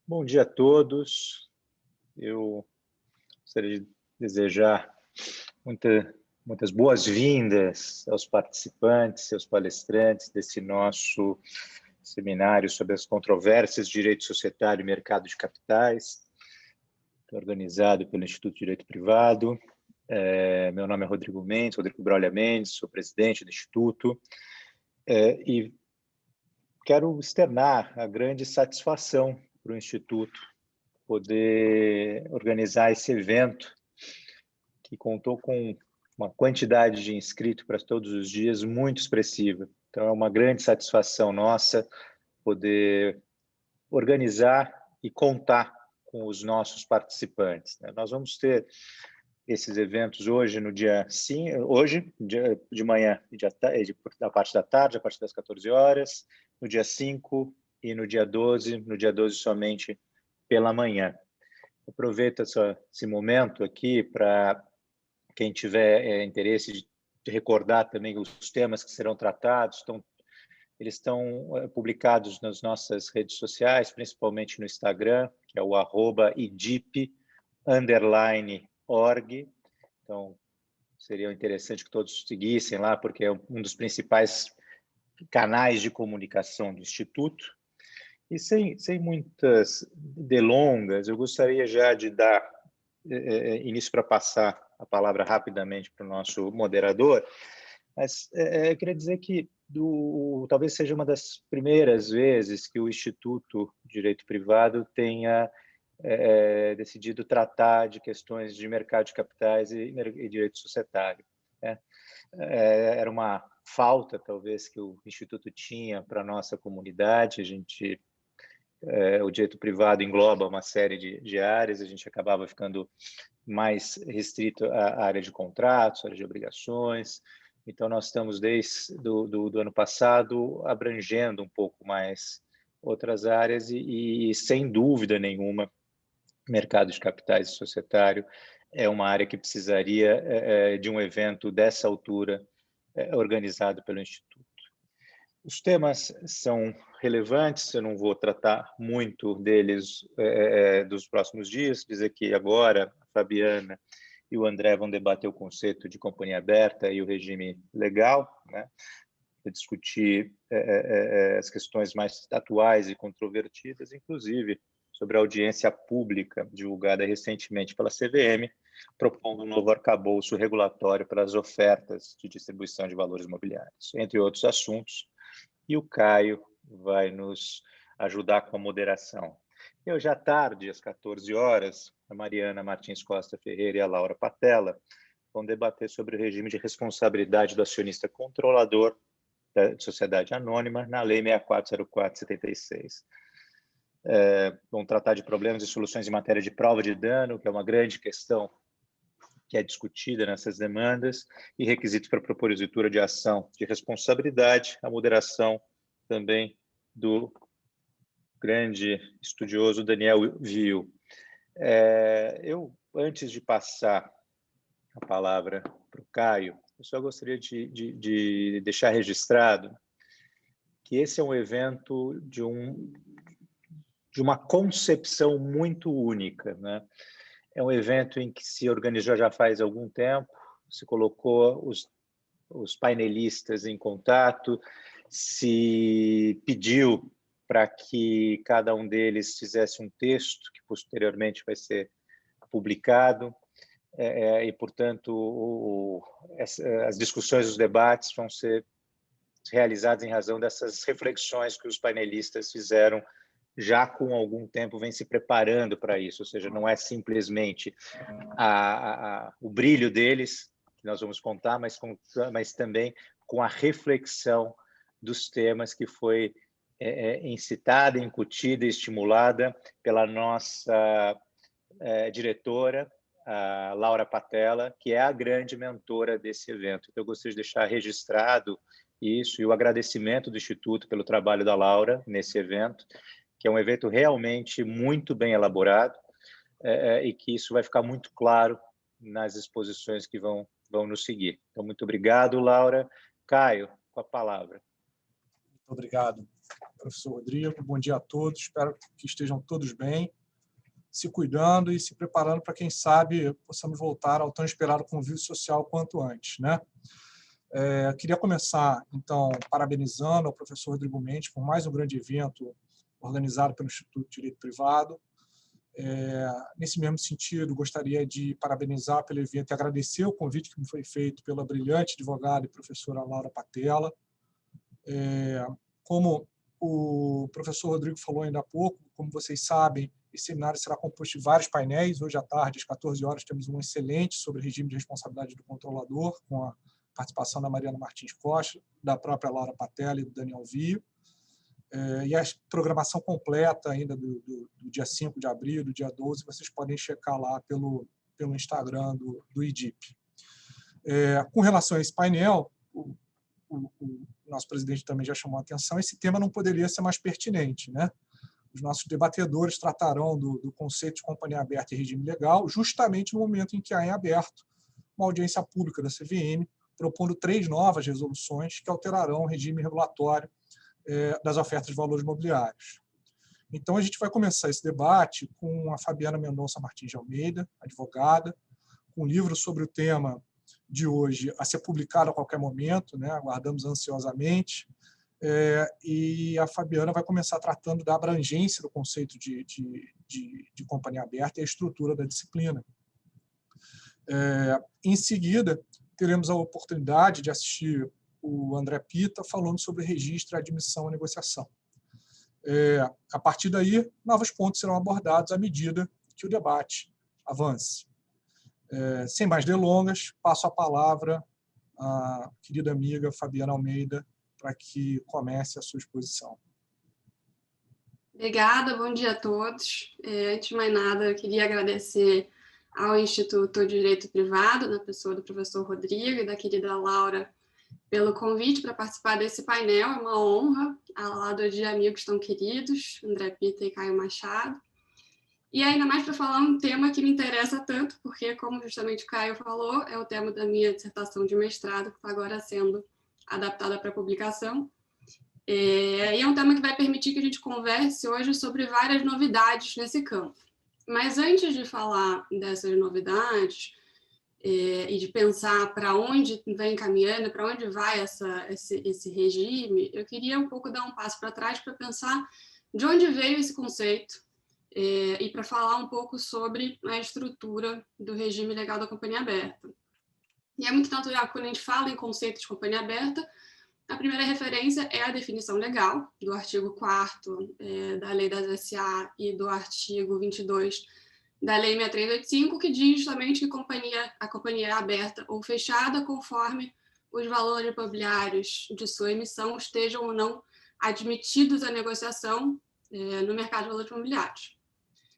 Bom dia a todos. Eu gostaria de desejar muitas boas-vindas aos participantes e aos palestrantes desse nosso seminário sobre as controvérsias de direito societário e mercado de capitais, organizado pelo Instituto de Direito Privado. Meu nome é Rodrigo Braulia Mendes, sou presidente do Instituto, e quero externar a grande satisfação para o Instituto poder organizar esse evento, que contou com uma quantidade de inscritos para todos os dias muito expressiva. Então, é uma grande satisfação nossa poder organizar e contar com os nossos participantes, né? Nós vamos ter esses eventos hoje, no dia 5, hoje, de manhã, da parte da tarde, a partir das 14 horas, no dia 5 e no dia 12, somente pela manhã. Aproveito esse momento aqui para quem tiver interesse de recordar também os temas que serão tratados. Eles estão publicados nas nossas redes sociais, principalmente no Instagram, que é o @idip_org. Então, seria interessante que todos seguissem lá, porque é um dos principais canais de comunicação do Instituto. E sem muitas delongas, eu gostaria já de dar início para passar a palavra rapidamente para o nosso moderador, mas eu queria dizer que talvez seja uma das primeiras vezes que o Instituto de Direito Privado tenha decidido tratar de questões de mercado de capitais e direito societário, né? Era uma falta, talvez, que o Instituto tinha para a nossa comunidade. O direito privado engloba uma série de áreas, a gente acabava ficando mais restrito à área de contratos, à área de obrigações. Então, nós estamos, desde do ano passado, abrangendo um pouco mais outras áreas e sem dúvida nenhuma, mercado de capitais e societário é uma área que precisaria de um evento dessa altura organizado pelo Instituto. Os temas são relevantes, eu não vou tratar muito deles dos próximos dias, dizer que agora a Fabiana e o André vão debater o conceito de companhia aberta e o regime legal, né? Discutir as questões mais atuais e controvertidas, inclusive sobre a audiência pública divulgada recentemente pela CVM, propondo um novo arcabouço regulatório para as ofertas de distribuição de valores imobiliários, entre outros assuntos. E o Caio vai nos ajudar com a moderação. Hoje à tarde, às 14 horas, a Mariana Martins Costa Ferreira e a Laura Patella vão debater sobre o regime de responsabilidade do acionista controlador da sociedade anônima na Lei 6404/76. Vão tratar de problemas e soluções em matéria de prova de dano, que é uma grande questão que é discutida nessas demandas, e requisitos para propositura de ação de responsabilidade, a moderação também do grande estudioso Daniel Viu. Antes de passar a palavra para o Caio, eu só gostaria de deixar registrado que esse é um evento de uma concepção muito única, né? É um evento em que se organizou já faz algum tempo, se colocou os painelistas em contato, se pediu para que cada um deles fizesse um texto que posteriormente vai ser publicado, e, portanto, as discussões, os debates vão ser realizados em razão dessas reflexões que os painelistas fizeram já com algum tempo, vem se preparando para isso, ou seja, não é simplesmente o brilho deles, que nós vamos contar, mas também com a reflexão dos temas que foi incitada, incutida e estimulada pela nossa diretora, a Laura Patella, que é a grande mentora desse evento. Então, eu gostaria de deixar registrado isso e o agradecimento do Instituto pelo trabalho da Laura nesse evento, que é um evento realmente muito bem elaborado, e que isso vai ficar muito claro nas exposições que vão nos seguir. Então, muito obrigado, Laura. Caio, com a palavra. Muito obrigado. professor Rodrigo. Bom dia a todos. Espero que estejam todos bem, se cuidando e se preparando para, quem sabe, possamos voltar ao tão esperado convívio social quanto antes, né? Queria começar, então, parabenizando ao professor Rodrigo Mendes por mais um grande evento organizado pelo Instituto de Direito Privado. Nesse mesmo sentido, gostaria de parabenizar pelo evento e agradecer o convite que me foi feito pela brilhante advogada e professora Laura Patella. Como o professor Rodrigo falou ainda há pouco, como vocês sabem, esse seminário será composto de vários painéis. Hoje à tarde, às 14 horas, temos um excelente sobre regime de responsabilidade do controlador, com a participação da Mariana Martins Costa, da própria Laura Patella e do Daniel Vio. E a programação completa ainda do dia 5 de abril, do dia 12, vocês podem checar lá pelo Instagram do IDIP. Com relação a esse painel, o nosso presidente também já chamou a atenção, esse tema não poderia ser mais pertinente, né? Os nossos debatedores tratarão do conceito de companhia aberta e regime legal, justamente no momento em que há em aberto uma audiência pública da CVM, propondo 3 novas resoluções que alterarão o regime regulatório das ofertas de valores imobiliários. Então, a gente vai começar esse debate com a Fabiana Mendonça Martins de Almeida, advogada, com um livro sobre o tema de hoje a ser publicado a qualquer momento, né? Aguardamos ansiosamente. E a Fabiana vai começar tratando da abrangência do conceito de companhia aberta e a estrutura da disciplina. Em seguida, teremos a oportunidade de assistir o André Pita falando sobre registro, admissão e negociação. A partir daí, novos pontos serão abordados à medida que o debate avance. Sem mais delongas, passo a palavra à querida amiga Fabiana Almeida para que comece a sua exposição. Obrigada, bom dia a todos. Antes de mais nada, eu queria agradecer ao Instituto de Direito Privado, na pessoa do professor Rodrigo e da querida Laura, pelo convite para participar desse painel. É uma honra, ao lado de amigos tão queridos, André Pita e Caio Machado. E ainda mais para falar um tema que me interessa tanto, porque, como justamente o Caio falou, é o tema da minha dissertação de mestrado, que está agora sendo adaptada para publicação. E é um tema que vai permitir que a gente converse hoje sobre várias novidades nesse campo. Mas antes de falar dessas novidades e de pensar para onde vem caminhando, para onde vai esse regime, eu queria um pouco dar um passo para trás para pensar de onde veio esse conceito e para falar um pouco sobre a estrutura do regime legal da companhia aberta. E é muito natural que quando a gente fala em conceito de companhia aberta, a primeira referência é a definição legal do artigo 4º da Lei das SA e do artigo 22 da Lei 6385, que diz justamente que a companhia é aberta ou fechada conforme os valores imobiliários de sua emissão estejam ou não admitidos à negociação no mercado de valores imobiliários.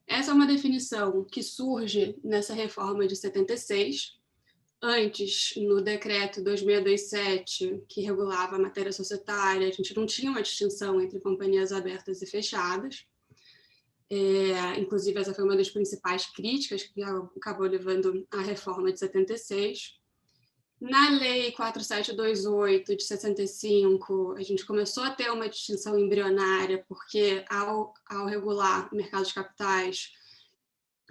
Essa é uma definição que surge nessa reforma de 76, antes, no decreto 2627, que regulava a matéria societária, a gente não tinha uma distinção entre companhias abertas e fechadas. Inclusive, essa foi uma das principais críticas que acabou levando à reforma de 76. Na Lei 4728, de 65, a gente começou a ter uma distinção embrionária, porque, ao regular o mercado de capitais,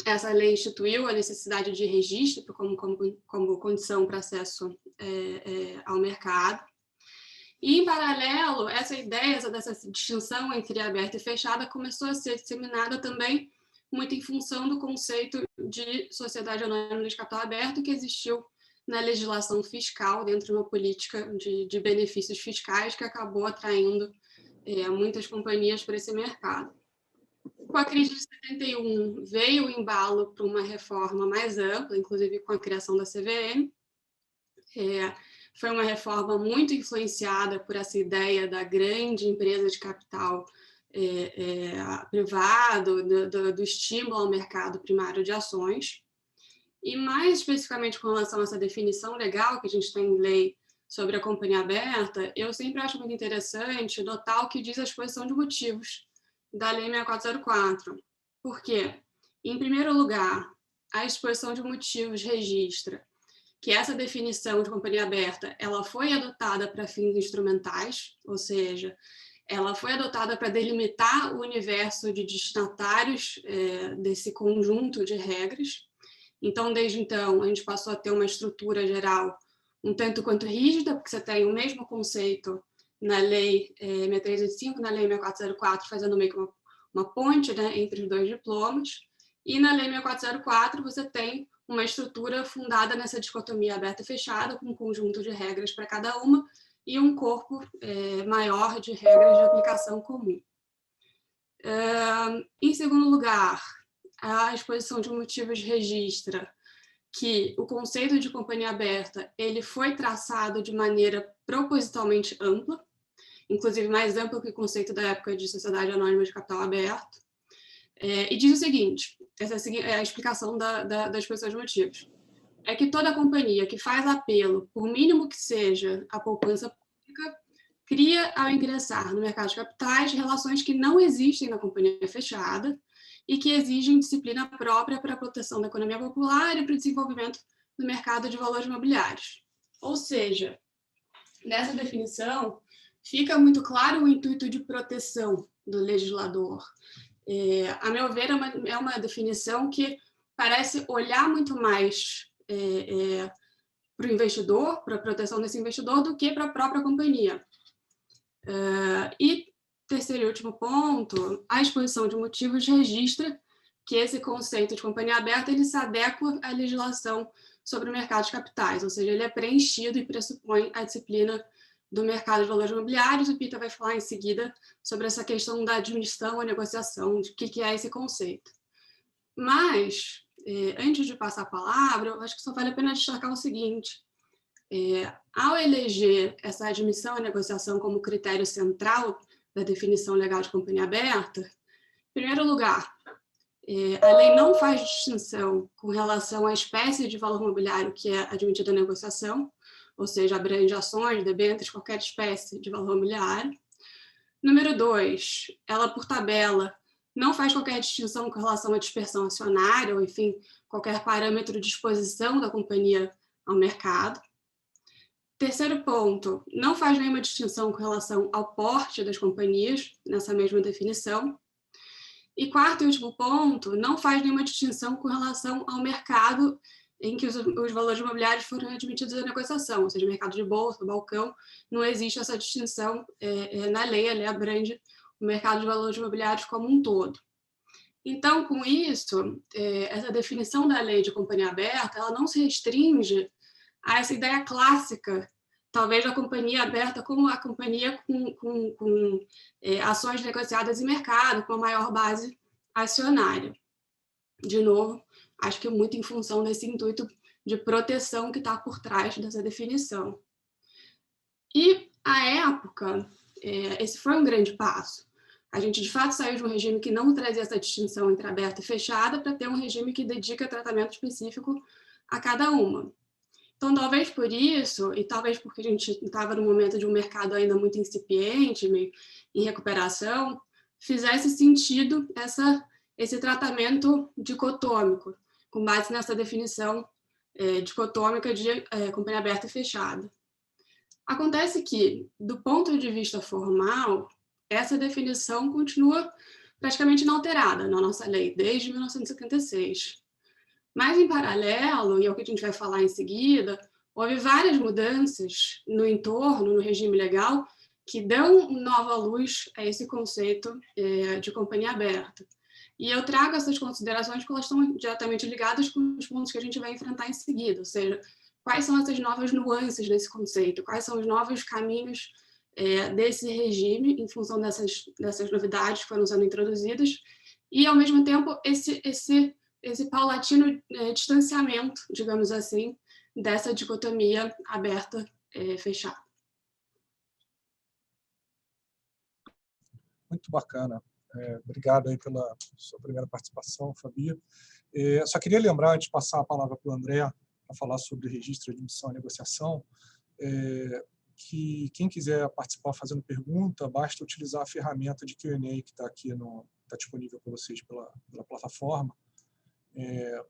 essa lei instituiu a necessidade de registro como condição para acesso ao mercado. E, em paralelo, essa ideia dessa distinção entre aberta e fechada começou a ser disseminada também muito em função do conceito de sociedade anônima de capital aberto que existiu na legislação fiscal dentro de uma política de benefícios fiscais que acabou atraindo muitas companhias para esse mercado. Com a crise de 71, veio o embalo para uma reforma mais ampla, inclusive com a criação da CVM. Foi uma reforma muito influenciada por essa ideia da grande empresa de capital privado, do estímulo ao mercado primário de ações. E mais especificamente com relação a essa definição legal que a gente tem em lei sobre a companhia aberta, eu sempre acho muito interessante notar o que diz a exposição de motivos da Lei 6404. Por quê? Em primeiro lugar, a exposição de motivos registra que essa definição de companhia aberta ela foi adotada para fins instrumentais, ou seja, ela foi adotada para delimitar o universo de destinatários desse conjunto de regras. Então, desde então, a gente passou a ter uma estrutura geral um tanto quanto rígida, porque você tem o mesmo conceito na Lei 6385, na Lei 6404, fazendo meio que uma ponte, né, entre os dois diplomas, e na Lei 6404 você tem uma estrutura fundada nessa dicotomia aberta e fechada, com um conjunto de regras para cada uma, e um corpo maior de regras de aplicação comum. Em segundo lugar, a exposição de motivos registra que o conceito de companhia aberta ele foi traçado de maneira propositalmente ampla, inclusive mais ampla que o conceito da época de sociedade anônima de capital aberto, e diz o seguinte, essa é a explicação da exposição de motivos, é que toda companhia que faz apelo, por mínimo que seja a poupança pública, cria, ao ingressar no mercado de capitais, relações que não existem na companhia fechada e que exigem disciplina própria para a proteção da economia popular e para o desenvolvimento do mercado de valores imobiliários. Ou seja, nessa definição, fica muito claro o intuito de proteção do legislador. A meu ver, é uma definição que parece olhar muito mais para o investidor, para a proteção desse investidor, do que para a própria companhia. E, terceiro e último ponto, a exposição de motivos registra que esse conceito de companhia aberta ele se adequa à legislação sobre o mercado de capitais, ou seja, ele é preenchido e pressupõe a disciplina do mercado de valores imobiliários. O Peter vai falar em seguida sobre essa questão da admissão, a negociação, de o que é esse conceito. Mas, antes de passar a palavra, eu acho que só vale a pena destacar o seguinte, ao eleger essa admissão à negociação como critério central da definição legal de companhia aberta, em primeiro lugar, a lei não faz distinção com relação à espécie de valor imobiliário que é admitida à negociação, ou seja, abrange ações, debêntures, qualquer espécie de valor imobiliário. Número 2, ela, por tabela, não faz qualquer distinção com relação à dispersão acionária, ou, enfim, qualquer parâmetro de exposição da companhia ao mercado. Terceiro ponto, não faz nenhuma distinção com relação ao porte das companhias, nessa mesma definição. E quarto e último ponto, não faz nenhuma distinção com relação ao mercado em que os valores imobiliários foram admitidos à negociação, ou seja, mercado de bolsa, balcão, não existe essa distinção na lei, a lei abrange o mercado de valores imobiliários como um todo. Então, com isso, essa definição da lei de companhia aberta, ela não se restringe a essa ideia clássica, talvez da companhia aberta como a companhia com ações negociadas em mercado, com a maior base acionária. De novo, acho que muito em função desse intuito de proteção que está por trás dessa definição. E, à época, esse foi um grande passo. A gente, de fato, saiu de um regime que não trazia essa distinção entre aberta e fechada para ter um regime que dedica tratamento específico a cada uma. Então, talvez por isso, e talvez porque a gente estava no momento de um mercado ainda muito incipiente, meio em recuperação, fizesse sentido esse tratamento dicotômico, com base nessa definição dicotômica de companhia aberta e fechada. Acontece que, do ponto de vista formal, essa definição continua praticamente inalterada na nossa lei, desde 1976. Mas, em paralelo, e é o que a gente vai falar em seguida, houve várias mudanças no entorno, no regime legal, que dão nova luz a esse conceito de companhia aberta. E eu trago essas considerações porque elas estão diretamente ligadas com os pontos que a gente vai enfrentar em seguida, ou seja, quais são essas novas nuances desse conceito, quais são os novos caminhos desse regime em função dessas novidades que foram sendo introduzidas, e, ao mesmo tempo, esse paulatino distanciamento, digamos assim, dessa dicotomia aberta-fechada. Muito bacana. Obrigado aí pela sua primeira participação, Fabi. Só queria lembrar, antes de passar a palavra para o André, para falar sobre registro de admissão e negociação, que quem quiser participar fazendo pergunta, basta utilizar a ferramenta de Q&A que está aqui, está disponível para vocês pela plataforma.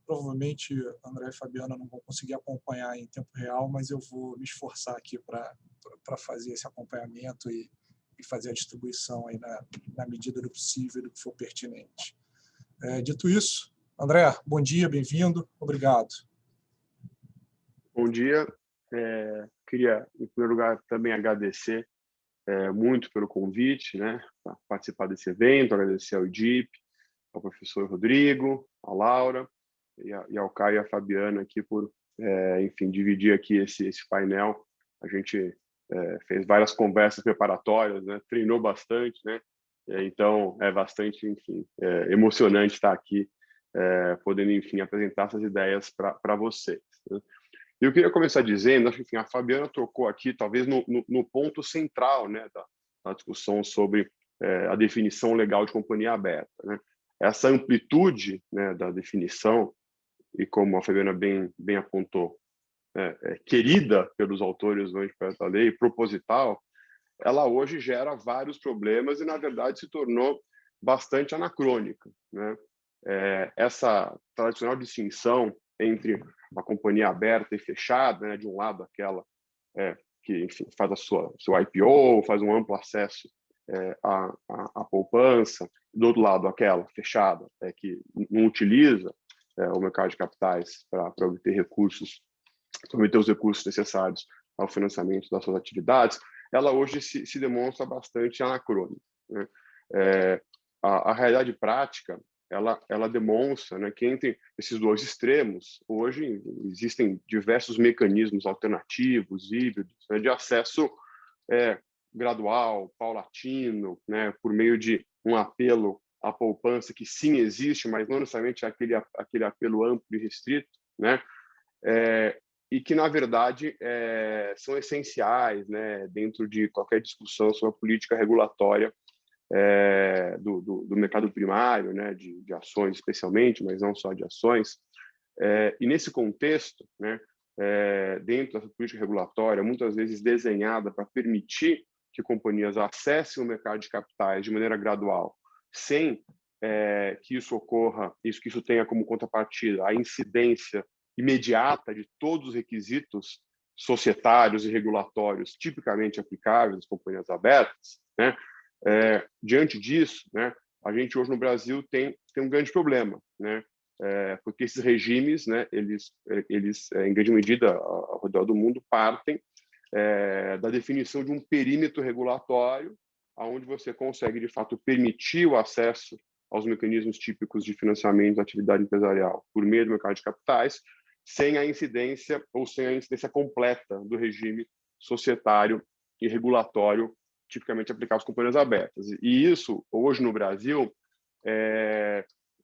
Provavelmente André e Fabiana não vão conseguir acompanhar em tempo real, mas eu vou me esforçar aqui para fazer esse acompanhamento e e fazer a distribuição aí na medida do possível, do que for pertinente. Dito isso, André, bom dia, bem-vindo, obrigado. Bom dia. Queria, em primeiro lugar, também agradecer muito pelo convite, né, para participar desse evento, agradecer ao IDIP, ao professor Rodrigo, à Laura, e ao Caio e à Fabiana aqui por, enfim, dividir aqui esse painel. A gente fez várias conversas preparatórias, né, treinou bastante, né, então é bastante, enfim, emocionante estar aqui, podendo, enfim, apresentar essas ideias para vocês, né? Eu queria começar dizendo, acho que, enfim, a Fabiana tocou aqui, talvez, no ponto central, né, da discussão sobre a definição legal de companhia aberta, né? Essa amplitude, né, da definição, e como a Fabiana bem apontou, querida pelos autores do anteprojeto da lei, proposital, ela hoje gera vários problemas e, na verdade, se tornou bastante anacrônica, né? Essa tradicional distinção entre uma companhia aberta e fechada, né, de um lado aquela que, enfim, faz seu IPO, faz um amplo acesso à poupança, do outro lado aquela fechada, que não utiliza o mercado de capitais para obter recursos, para obter os recursos necessários ao financiamento das suas atividades, ela hoje se demonstra bastante anacrônica, né? A realidade prática ela demonstra, né, que entre esses dois extremos, hoje existem diversos mecanismos alternativos, híbridos, né, de acesso gradual, paulatino, né, por meio de um apelo à poupança que sim existe, mas não necessariamente aquele apelo amplo e restrito, né, e que, na verdade, são essenciais, né, dentro de qualquer discussão sobre a política regulatória do mercado primário, né, de ações especialmente, mas não só de ações. E nesse contexto, né, dentro dessa política regulatória, muitas vezes desenhada para permitir que companhias acessem o mercado de capitais de maneira gradual, sem que isso ocorra, que isso tenha como contrapartida a incidência imediata de todos os requisitos societários e regulatórios tipicamente aplicáveis às companhias abertas, né? Diante disso, né, a gente hoje no Brasil tem um grande problema, né, porque esses regimes, né, eles em grande medida ao redor do mundo partem da definição de um perímetro regulatório onde você consegue de fato permitir o acesso aos mecanismos típicos de financiamento da atividade empresarial por meio do mercado de capitais, sem a incidência completa do regime societário e regulatório tipicamente aplicado às companhias abertas. E isso, hoje no Brasil,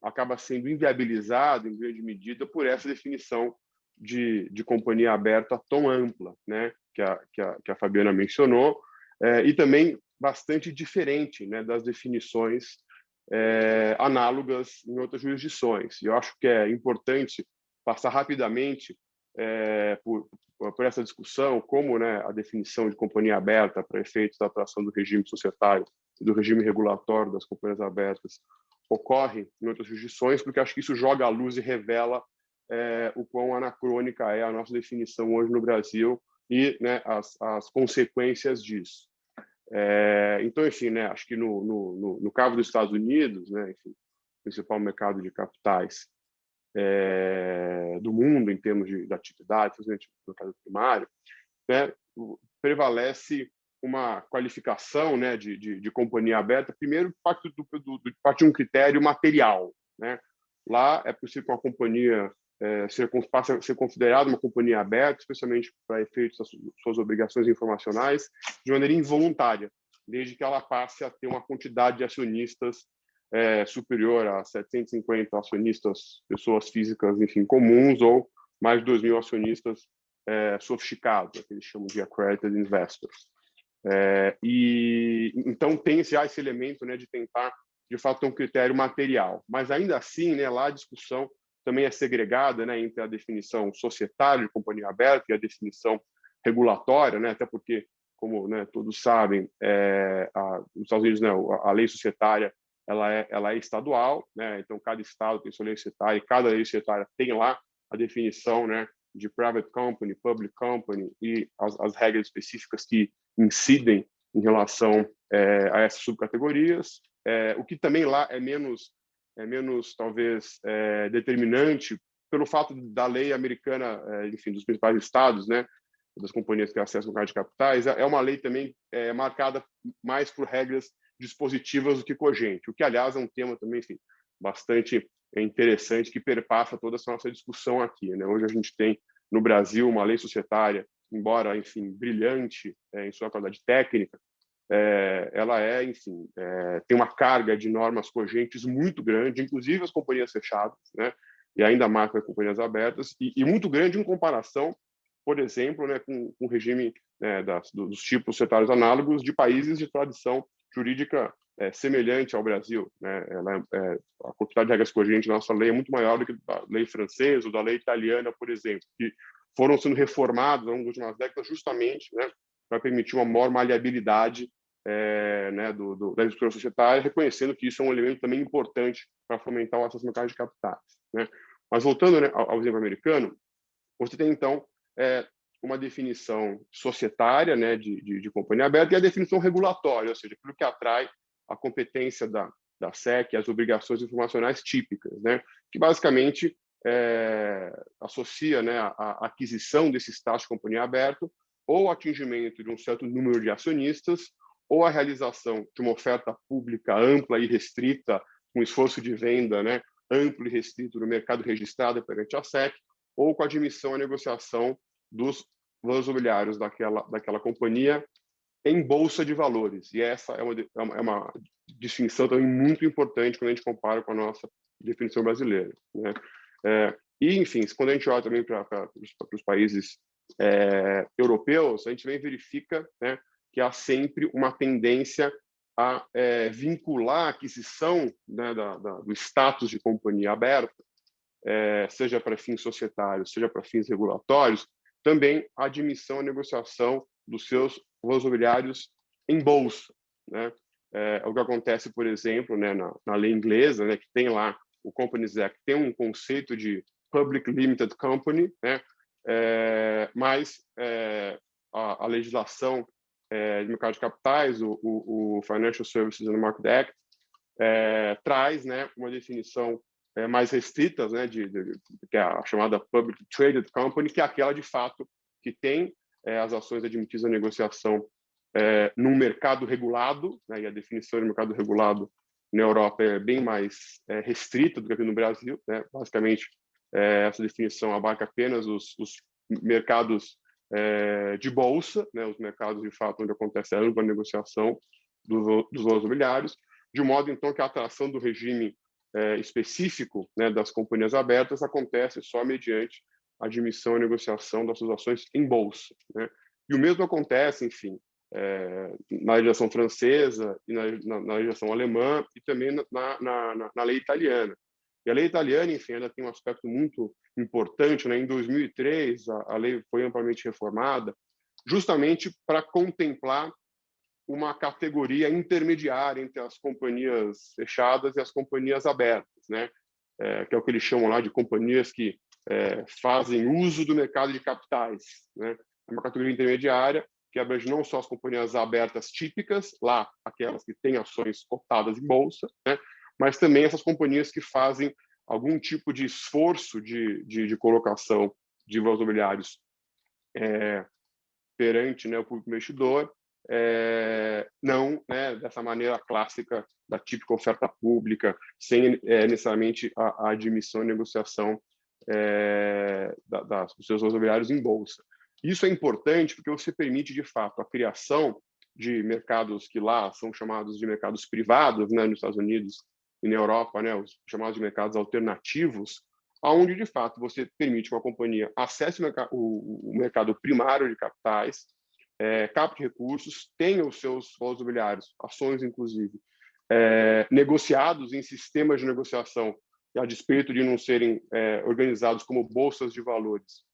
acaba sendo inviabilizado, em grande medida, por essa definição de companhia aberta tão ampla, né, que a Fabiana mencionou, e também bastante diferente, né, das definições análogas em outras jurisdições. E eu acho que é importante passar rapidamente por essa discussão, como, né, a definição de companhia aberta para efeitos da atuação do regime societário e do regime regulatório das companhias abertas ocorre em outras jurisdições, porque acho que isso joga à luz e revela o quão anacrônica é a nossa definição hoje no Brasil e, né, as consequências disso. Então, enfim, né, acho que no caso dos Estados Unidos, né, enfim, principal mercado de capitais do mundo em termos de atividade, principalmente no mercado primário, né, prevalece uma qualificação, né, de companhia aberta, primeiro parte de um critério material, né? Lá é possível que uma companhia passe a ser considerada uma companhia aberta, especialmente para efeitos das suas obrigações informacionais, de maneira involuntária, desde que ela passe a ter uma quantidade de acionistas superior a 750 acionistas, pessoas físicas, enfim, comuns, ou mais de 2.000 acionistas sofisticados, que eles chamam de accredited investors. E então tem esse elemento, né, de tentar, de fato, ter um critério material. Mas ainda assim, né, lá a discussão também é segregada, né, entre a definição societária de companhia aberta e a definição regulatória, né, até porque, como, né, todos sabem, nos Estados Unidos, né, a lei societária ela é estadual, né, então cada estado tem sua lei societária e cada lei societária tem lá a definição, né, de private company, public company e as regras específicas que incidem em relação a essas subcategorias. O que também lá é menos talvez, determinante pelo fato da lei americana, enfim, dos principais estados, né, das companhias que acessam o mercado de capitais, é uma lei também marcada mais por regras dispositivas do que cogente, o que, aliás, é um tema também, enfim, bastante interessante, que perpassa toda essa nossa discussão aqui, né? Hoje a gente tem, no Brasil, uma lei societária, embora, enfim, brilhante em sua qualidade técnica, ela enfim, tem uma carga de normas cogentes muito grande, inclusive as companhias fechadas, né? E ainda mais para as companhias abertas, e muito grande em comparação, por exemplo, né, com o regime, né, dos tipos societários análogos de países de tradição jurídica semelhante ao Brasil, né? A quantidade de regras cogentes da nossa lei é muito maior do que da lei francesa ou da lei italiana, por exemplo, que foram sendo reformadas ao longo das últimas décadas justamente, né, para permitir uma maior maleabilidade né, da estrutura societária, reconhecendo que isso é um elemento também importante para fomentar o acesso ao mercado de capitais, né? Mas voltando, né, ao exemplo americano, você tem então uma definição societária, né, de companhia aberta, e a definição regulatória, ou seja, aquilo que atrai a competência da SEC, as obrigações informacionais típicas, né, que basicamente associa, né, a aquisição desse status de companhia aberta ou o atingimento de um certo número de acionistas, ou a realização de uma oferta pública ampla e restrita, com esforço de venda, né, amplo e restrito no mercado registrado perante a SEC, ou com a admissão à negociação dos valores imobiliários daquela companhia em bolsa de valores. E essa é uma distinção também muito importante quando a gente compara com a nossa definição brasileira, né? E, enfim, quando a gente olha também para os países europeus, a gente também verifica, né, que há sempre uma tendência a vincular a aquisição, né, do status de companhia aberta, seja para fins societários, seja para fins regulatórios, também a admissão à negociação dos seus valores imobiliários em bolsa, né? O que acontece, por exemplo, né, na lei inglesa, né, que tem lá o Companies Act, tem um conceito de Public Limited Company, né? Mas a legislação de mercado de capitais, o Financial Services and Market Act, traz, né, uma definição mais restrita, né, que é a chamada Public Traded Company, que é aquela, de fato, que tem as ações admitidas à negociação num mercado regulado, né, e a definição de mercado regulado na Europa é bem mais restrita do que aqui no Brasil, né? Basicamente, essa definição abarca apenas os mercados de bolsa, né, os mercados, de fato, onde acontece a ampla negociação dos valores imobiliários, de modo, então, que a atração do regime específico, né, das companhias abertas acontece só mediante a admissão e negociação das suas ações em bolsa, né? E o mesmo acontece, enfim, na legislação francesa e na legislação alemã e também na lei italiana. E a lei italiana, enfim, ela tem um aspecto muito importante, né? Em 2003, a lei foi amplamente reformada justamente para contemplar uma categoria intermediária entre as companhias fechadas e as companhias abertas, né? Que é o que eles chamam lá de companhias que fazem uso do mercado de capitais, né? É uma categoria intermediária que abrange não só as companhias abertas típicas, lá aquelas que têm ações cotadas em bolsa, né? Mas também essas companhias que fazem algum tipo de esforço de colocação de valores imobiliários perante, né, o público investidor, não, né, dessa maneira clássica da típica oferta pública, sem necessariamente a admissão e negociação dos seus valores imobiliários em bolsa. Isso é importante porque você permite, de fato, a criação de mercados que lá são chamados de mercados privados, né, nos Estados Unidos e na Europa, né, os chamados de mercados alternativos, onde, de fato, você permite que uma companhia acesse o mercado primário de capitais, capte recursos, tenha os seus valores imobiliários, ações, inclusive, negociados em sistemas de negociação, que, a despeito de não serem organizados como bolsas de valores,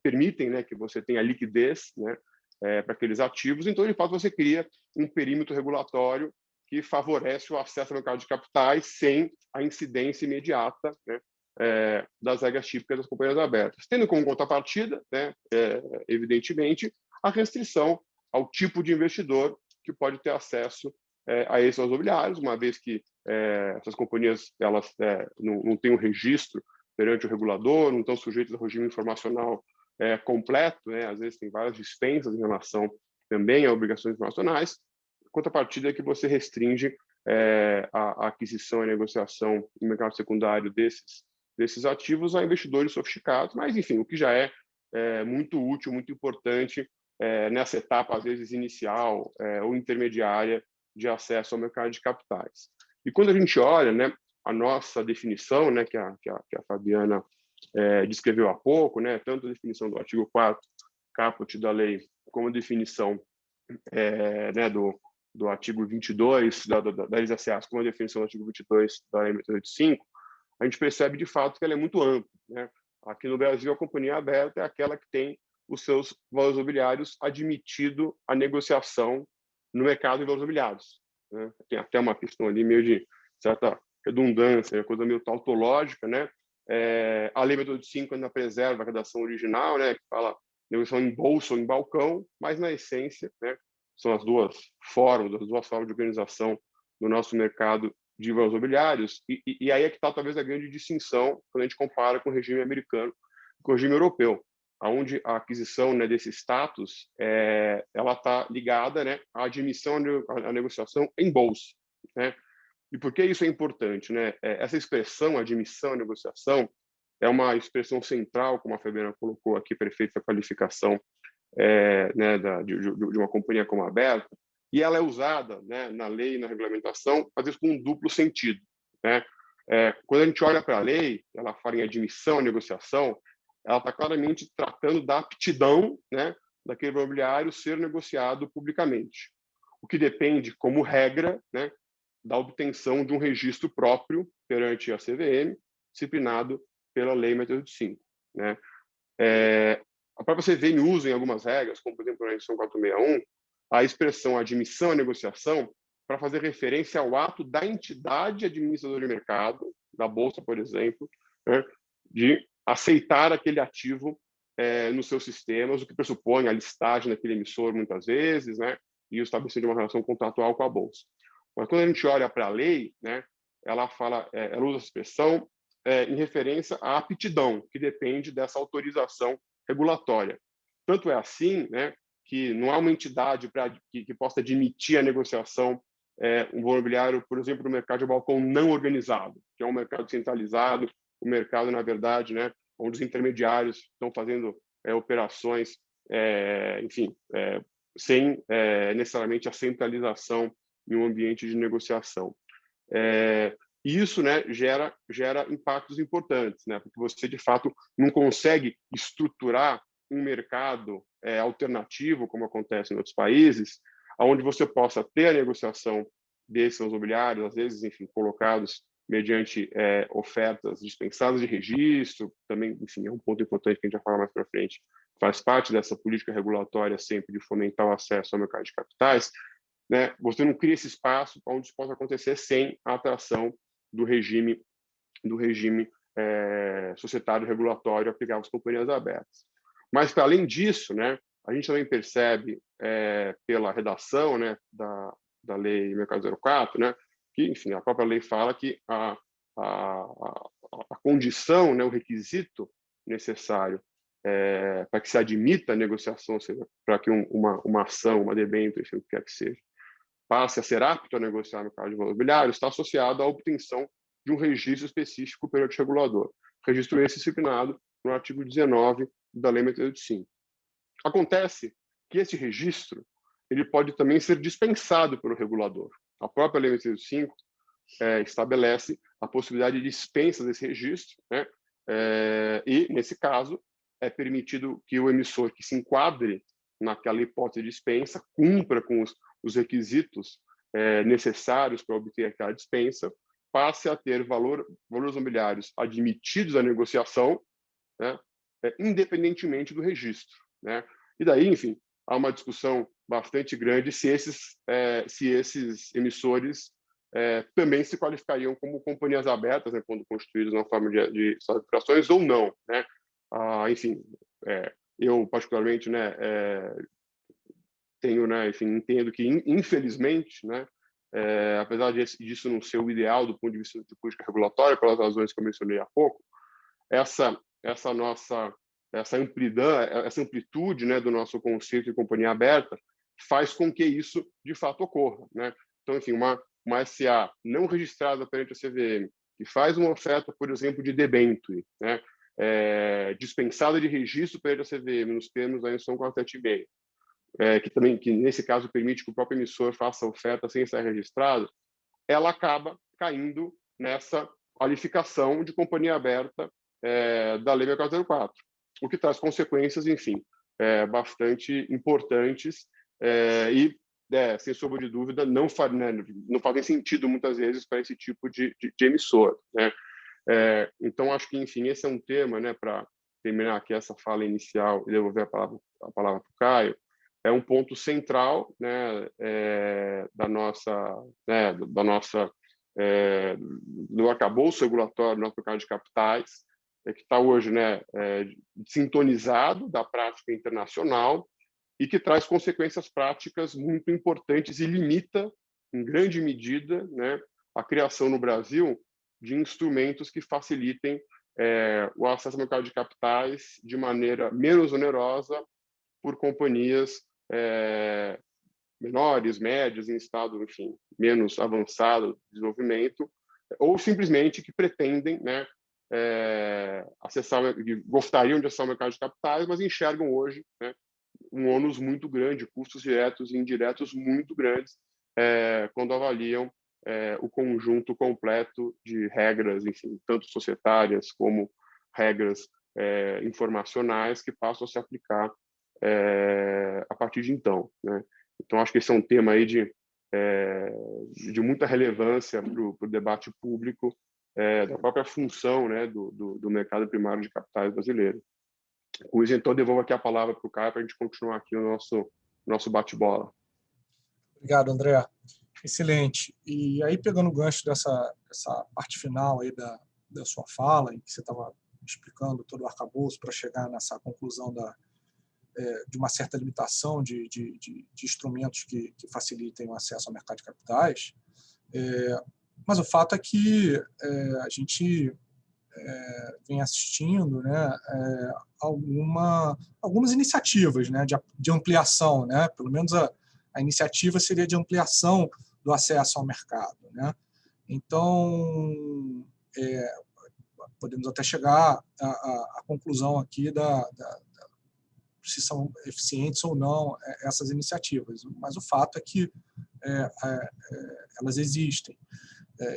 permitem, né, que você tenha liquidez, né, para aqueles ativos. Então, de fato, você cria um perímetro regulatório que favorece o acesso ao mercado de capitais sem a incidência imediata, né, das regras típicas das companhias abertas. Tendo como contrapartida, né, evidentemente, a restrição ao tipo de investidor que pode ter acesso a esses valores mobiliários, uma vez que essas companhias elas não têm um registro perante o regulador, não estão sujeitas ao regime informacional completo, né? Às vezes tem várias dispensas em relação também a obrigações internacionais. Contrapartida é que você restringe a aquisição e negociação no mercado secundário desses ativos a investidores sofisticados, mas, enfim, o que já é muito útil, muito importante nessa etapa, às vezes, inicial ou intermediária de acesso ao mercado de capitais. E quando a gente olha, né, a nossa definição, né, que a Fabiana descreveu há pouco, né, tanto a definição do artigo 4 caput da lei, como a definição né, do artigo 22 da LSAs, como a definição do artigo 22 da lei 885, a gente percebe de fato que ela é muito ampla, né? Aqui no Brasil, a companhia aberta é aquela que tem os seus valores mobiliários admitido à negociação no mercado de valores mobiliários, né? Tem até uma questão ali meio de certa redundância, coisa meio tautológica, né? A lei 885 ainda preserva a redação original, né? Que fala negociação em bolsa ou em balcão, mas na essência, né? São as duas formas de organização do nosso mercado de valores mobiliários, e aí é que está talvez a grande distinção quando a gente compara com o regime americano, com o regime europeu, onde a aquisição, né, desse status ela está ligada, né, à admissão à negociação em bolsa, né? E por que isso é importante, né? Essa expressão, admissão à negociação, é uma expressão central, como a Fabiana colocou aqui, para efeito da qualificação né, de uma companhia como a aberta, e ela é usada, né, na lei e na regulamentação, às vezes com um duplo sentido, né? Quando a gente olha para a lei, ela fala em admissão à negociação, ela está claramente tratando da aptidão, né, daquele imobiliário ser negociado publicamente, o que depende, como regra, né, da obtenção de um registro próprio perante a CVM, disciplinado pela Lei 685, né? A própria CVM usa em algumas regras, como por exemplo na edição 461, a expressão admissão à negociação para fazer referência ao ato da entidade administradora de mercado, da Bolsa, por exemplo, né, de aceitar aquele ativo nos seus sistemas, o que pressupõe a listagem daquele emissor muitas vezes, né, e o estabelecimento de uma relação contratual com a Bolsa. Mas quando a gente olha para a lei, né, ela usa a expressão em referência à aptidão, que depende dessa autorização regulatória. Tanto é assim, né, que não há uma entidade que possa admitir a negociação um valor imobiliário, por exemplo, no mercado de balcão não organizado, que é um mercado centralizado, um mercado, na verdade, né, onde os intermediários estão fazendo operações, enfim, sem necessariamente a centralização em um ambiente de negociação. E isso, né, gera impactos importantes, né, porque você, de fato, não consegue estruturar um mercado alternativo, como acontece em outros países, onde você possa ter a negociação desses imobiliários, às vezes, enfim, colocados mediante ofertas dispensadas de registro, também, enfim, é um ponto importante que a gente vai falar mais para frente, faz parte dessa política regulatória sempre de fomentar o acesso ao mercado de capitais, né? Você não cria esse espaço onde isso possa acontecer sem a atração do regime societário regulatório aplicado às companhias abertas. Mas, para além disso, né, a gente também percebe, pela redação, né, da Lei Mercado 04, né, que, enfim, a própria lei fala que a condição, né, o requisito necessário para que se admita a negociação, ou seja, para que uma ação, uma debênture, enfim, o que quer que seja, passe a ser apto a negociar no mercado de valores mobiliários, está associado à obtenção de um registro específico perante o regulador. Registro esse disciplinado no artigo 19 da Lei 685. Acontece que esse registro ele pode também ser dispensado pelo regulador. A própria Lei 685 estabelece a possibilidade de dispensa desse registro, né? E, nesse caso, é permitido que o emissor que se enquadre naquela hipótese de dispensa cumpra com os requisitos necessários para obter aquela dispensa, passe a ter valores mobiliários admitidos à negociação, né, independentemente do registro, né? E daí, enfim, há uma discussão bastante grande se esses emissores também se qualificariam como companhias abertas, né, quando constituídos na forma de operações ou não, né? Enfim, eu particularmente, né, tenho, né, enfim, entendo que, infelizmente, né, apesar disso não ser o ideal do ponto de vista de política regulatória, pelas razões que eu mencionei há pouco, essa amplitude, né, do nosso conceito de companhia aberta faz com que isso, de fato, ocorra, né? Então, enfim, uma SA não registrada perante a CVM, que faz uma oferta, por exemplo, de debênture, né, dispensada de registro perante a CVM, nos termos da instrução 476, que nesse caso permite que o próprio emissor faça a oferta sem estar registrado, ela acaba caindo nessa qualificação de companhia aberta da Lei 6404, o que traz consequências, enfim, bastante importantes e, sem sombra de dúvida, não fazem sentido muitas vezes para esse tipo de emissor, né? Então, acho que, enfim, esse é um tema, né, para terminar aqui essa fala inicial e devolver a palavra para o Caio, é um ponto central, né, do arcabouço regulatório do nosso mercado de capitais, que está hoje, né, sintonizado da prática internacional e que traz consequências práticas muito importantes e limita, em grande medida, né, a criação no Brasil de instrumentos que facilitem o acesso ao mercado de capitais de maneira menos onerosa por companhias menores, médias, em estado, enfim, menos avançado de desenvolvimento, ou simplesmente que pretendem, né, gostariam de acessar o mercado de capitais, mas enxergam hoje, né, um ônus muito grande, custos diretos e indiretos muito grandes, quando avaliam o conjunto completo de regras, enfim, tanto societárias como regras informacionais que passam a se aplicar a partir de então, né? Então, acho que esse é um tema aí de muita relevância para o debate público da própria função, né, do mercado primário de capitais brasileiro. Com isso, então, devolvo aqui a palavra para o Caio para a gente continuar aqui o nosso bate-bola. Obrigado, André. Excelente. E aí, pegando o gancho dessa parte final aí da sua fala, em que você estava explicando todo o arcabouço para chegar nessa conclusão de uma certa limitação de instrumentos que facilitem o acesso ao mercado de capitais, mas o fato é que a gente vem assistindo, né, algumas iniciativas, né, de ampliação, né, pelo menos a iniciativa seria de ampliação do acesso ao mercado, né? Então, podemos até chegar à conclusão aqui se são eficientes ou não essas iniciativas, mas o fato é que elas existem.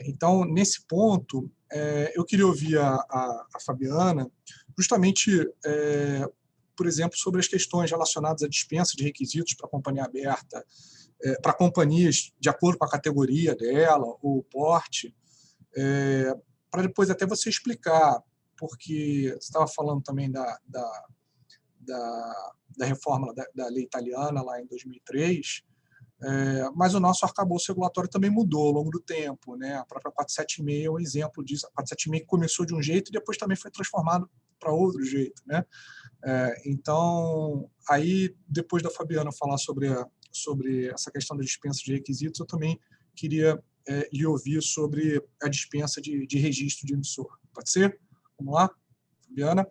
Então, nesse ponto, eu queria ouvir a Fabiana justamente, por exemplo, sobre as questões relacionadas à dispensa de requisitos para a companhia aberta, para companhias de acordo com a categoria dela ou o porte, para depois até você explicar, porque você estava falando também da reforma da lei italiana lá em 2003, mas o nosso arcabouço regulatório também mudou ao longo do tempo, né? A própria 476 é um exemplo disso. A 476 começou de um jeito e depois também foi transformado para outro jeito, né? Então, aí, depois da Fabiana falar sobre essa questão da dispensa de requisitos, eu também queria lhe ouvir sobre a dispensa de registro de emissor. Pode ser? Vamos lá, Fabiana?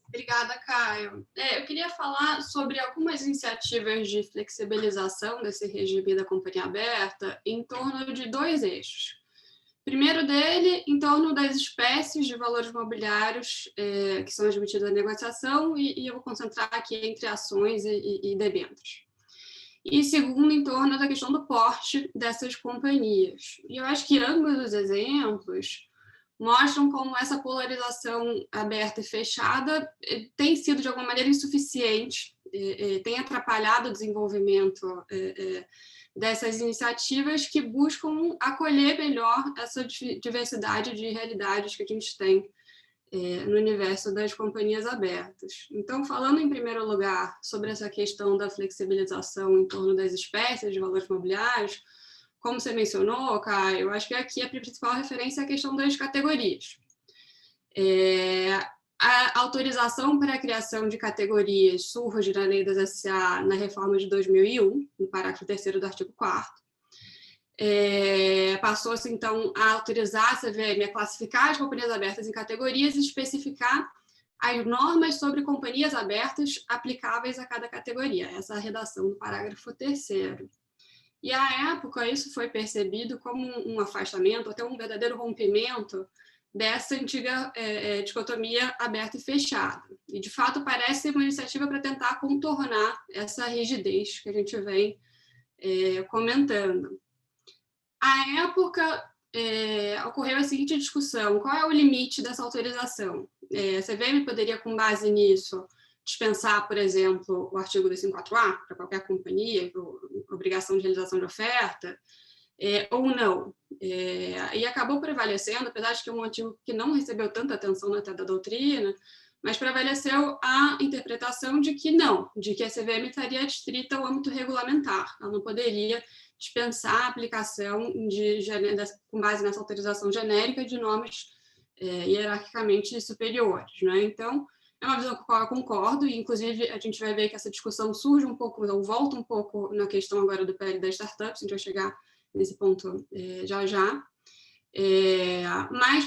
Obrigada, Caio. Eu queria falar sobre algumas iniciativas de flexibilização desse regime da companhia aberta em torno de dois eixos. Primeiro dele, em torno das espécies de valores mobiliários que são admitidos à negociação, e eu vou concentrar aqui entre ações e debêntures. E segundo, em torno da questão do porte dessas companhias. E eu acho que ambos os exemplos mostram como essa polarização aberta e fechada tem sido, de alguma maneira, insuficiente, tem atrapalhado o desenvolvimento dessas iniciativas que buscam acolher melhor essa diversidade de realidades que a gente tem no universo das companhias abertas. Então, falando em primeiro lugar sobre essa questão da flexibilização em torno das espécies de valores mobiliários, como você mencionou, Caio, eu acho que aqui a principal referência é a questão das categorias. A autorização para a criação de categorias surge na lei das SA na reforma de 2001, no parágrafo 3º do artigo 4º. Passou-se, então, a autorizar a CVM a classificar as companhias abertas em categorias e especificar as normas sobre companhias abertas aplicáveis a cada categoria. Essa é a redação do parágrafo 3º. E, à época, isso foi percebido como um afastamento, até um verdadeiro rompimento dessa antiga dicotomia aberta e fechada. E, de fato, parece uma iniciativa para tentar contornar essa rigidez que a gente vem comentando. À época, ocorreu a seguinte discussão: qual é o limite dessa autorização? A CVM poderia, com base nisso, dispensar, por exemplo, o artigo 254A para qualquer companhia, obrigação de realização de oferta, ou não. E acabou prevalecendo, apesar de que é um artigo que não recebeu tanta atenção na da doutrina, mas prevaleceu a interpretação de que não, de que a CVM estaria adstrita ao âmbito regulamentar, ela não poderia dispensar a aplicação com base nessa autorização genérica de normas hierarquicamente superiores, né? Então, é uma visão com a qual eu concordo, e inclusive a gente vai ver que essa discussão surge um pouco, ou volta um pouco na questão agora do PL das startups, a gente vai chegar nesse ponto já já. Mas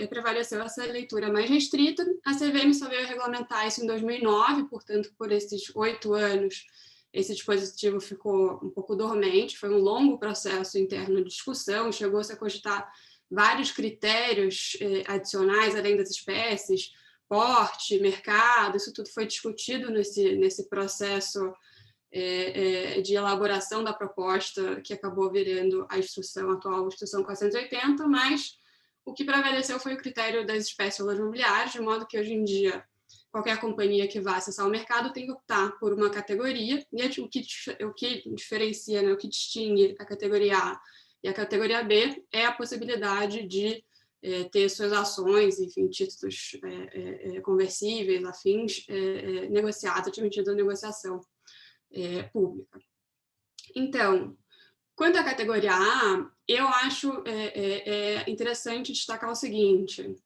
prevaleceu essa leitura mais restrita. A CVM só veio regulamentar isso em 2009, portanto, por esses 8 anos, esse dispositivo ficou um pouco dormente, foi um longo processo interno de discussão, chegou-se a cogitar vários critérios adicionais, além das espécies, porte, mercado, isso tudo foi discutido nesse processo de elaboração da proposta que acabou virando a instrução atual, a Instrução 480, mas o que prevaleceu foi o critério das espécies imobiliárias, de modo que hoje em dia qualquer companhia que vá acessar o mercado tem que optar por uma categoria, e o que diferencia, né, o que distingue a categoria A e a categoria B é a possibilidade de ter suas ações, enfim, títulos conversíveis, afins, negociados, admitidos à negociação pública. Então, quanto à categoria A, eu acho interessante destacar o seguinte: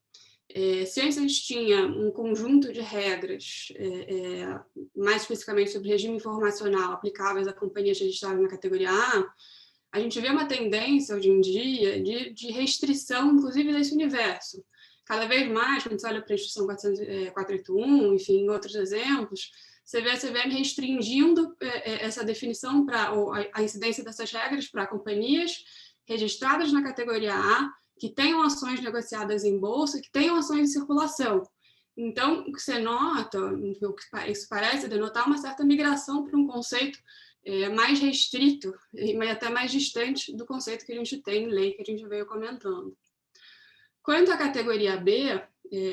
se antes a gente tinha um conjunto de regras, mais especificamente sobre regime informacional, aplicáveis a companhias registradas na categoria A gente vê uma tendência hoje em dia de restrição, inclusive, desse universo. Cada vez mais, quando você olha para a Instrução 481, enfim, outros exemplos, você vê a CVM restringindo essa definição, ou a incidência dessas regras para companhias registradas na categoria A, que tenham ações negociadas em bolsa, que tenham ações em circulação. Então, o que você nota, isso parece denotar uma certa migração para um conceito mais restrito, mas até mais distante do conceito que a gente tem em lei, que a gente veio comentando. Quanto à categoria B,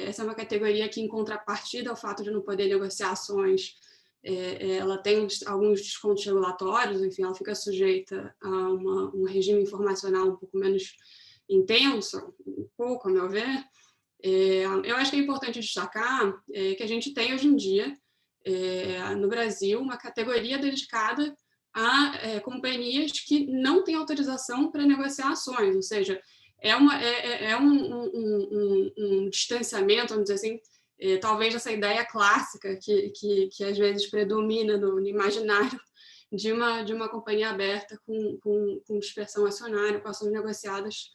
essa é uma categoria que, em contrapartida ao fato de não poder negociar ações, ela tem alguns descontos regulatórios, enfim, ela fica sujeita a um regime informacional um pouco menos intenso, um pouco, a meu ver. Eu acho que é importante destacar que a gente tem hoje em dia, no Brasil, uma categoria dedicada a companhias que não têm autorização para negociar ações, ou seja, um distanciamento, vamos dizer assim, talvez essa ideia clássica que às vezes predomina no imaginário de uma companhia aberta com dispersão acionária, com ações negociadas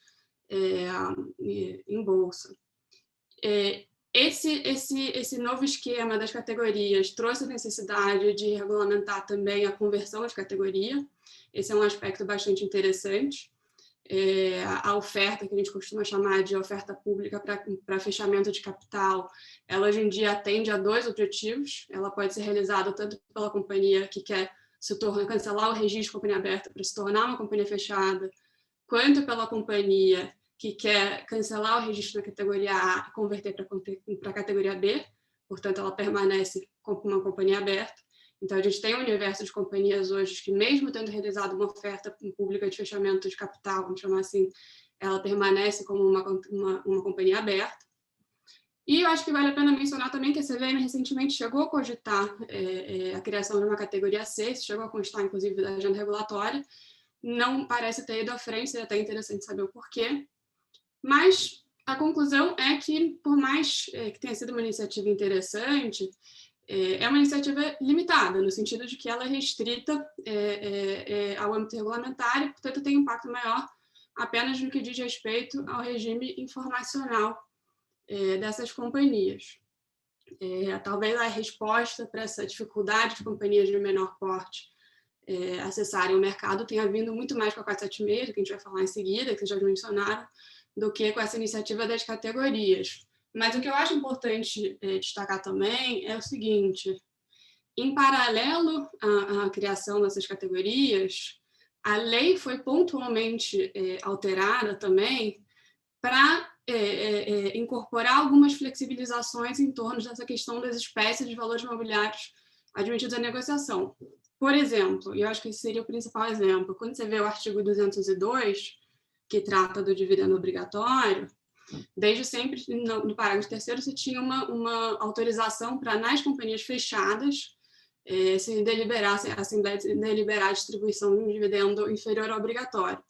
em bolsa. Esse novo esquema das categorias trouxe a necessidade de regulamentar também a conversão de categoria. Esse é um aspecto bastante interessante. A oferta, que a gente costuma chamar de oferta pública para fechamento de capital, ela hoje em dia atende a 2 objetivos. Ela pode ser realizada tanto pela companhia que quer cancelar o registro de companhia aberta para se tornar uma companhia fechada, quanto pela companhia que quer cancelar o registro na categoria A e converter para a categoria B, portanto, ela permanece como uma companhia aberta. Então, a gente tem um universo de companhias hoje que, mesmo tendo realizado uma oferta pública de fechamento de capital, vamos chamar assim, ela permanece como uma companhia aberta. E eu acho que vale a pena mencionar também que a CVM recentemente chegou a cogitar a criação de uma categoria C, chegou a constar, inclusive, da agenda regulatória. Não parece ter ido à frente, seria até interessante saber o porquê. Mas A conclusão é que, por mais que tenha sido uma iniciativa interessante, é uma iniciativa limitada, no sentido de que ela é restrita ao âmbito regulamentar e, portanto, tem um impacto maior apenas no que diz respeito ao regime informacional dessas companhias. Talvez a resposta para essa dificuldade de companhias de menor porte acessarem o mercado tenha vindo muito mais com a 476, que a gente vai falar em seguida, que vocês já mencionaram, do que com essa iniciativa das categorias. Mas o que eu acho importante destacar também é o seguinte: em paralelo à criação dessas categorias, a lei foi pontualmente alterada também para incorporar algumas flexibilizações em torno dessa questão das espécies de valores mobiliários admitidos à negociação. Por exemplo, e eu acho que esse seria o principal exemplo, quando você vê o artigo 202, que trata do dividendo obrigatório, desde sempre, no parágrafo 3º, você tinha uma autorização para, nas companhias fechadas, se deliberasse, a Assembleia deliberar a distribuição de um dividendo inferior ao obrigatório.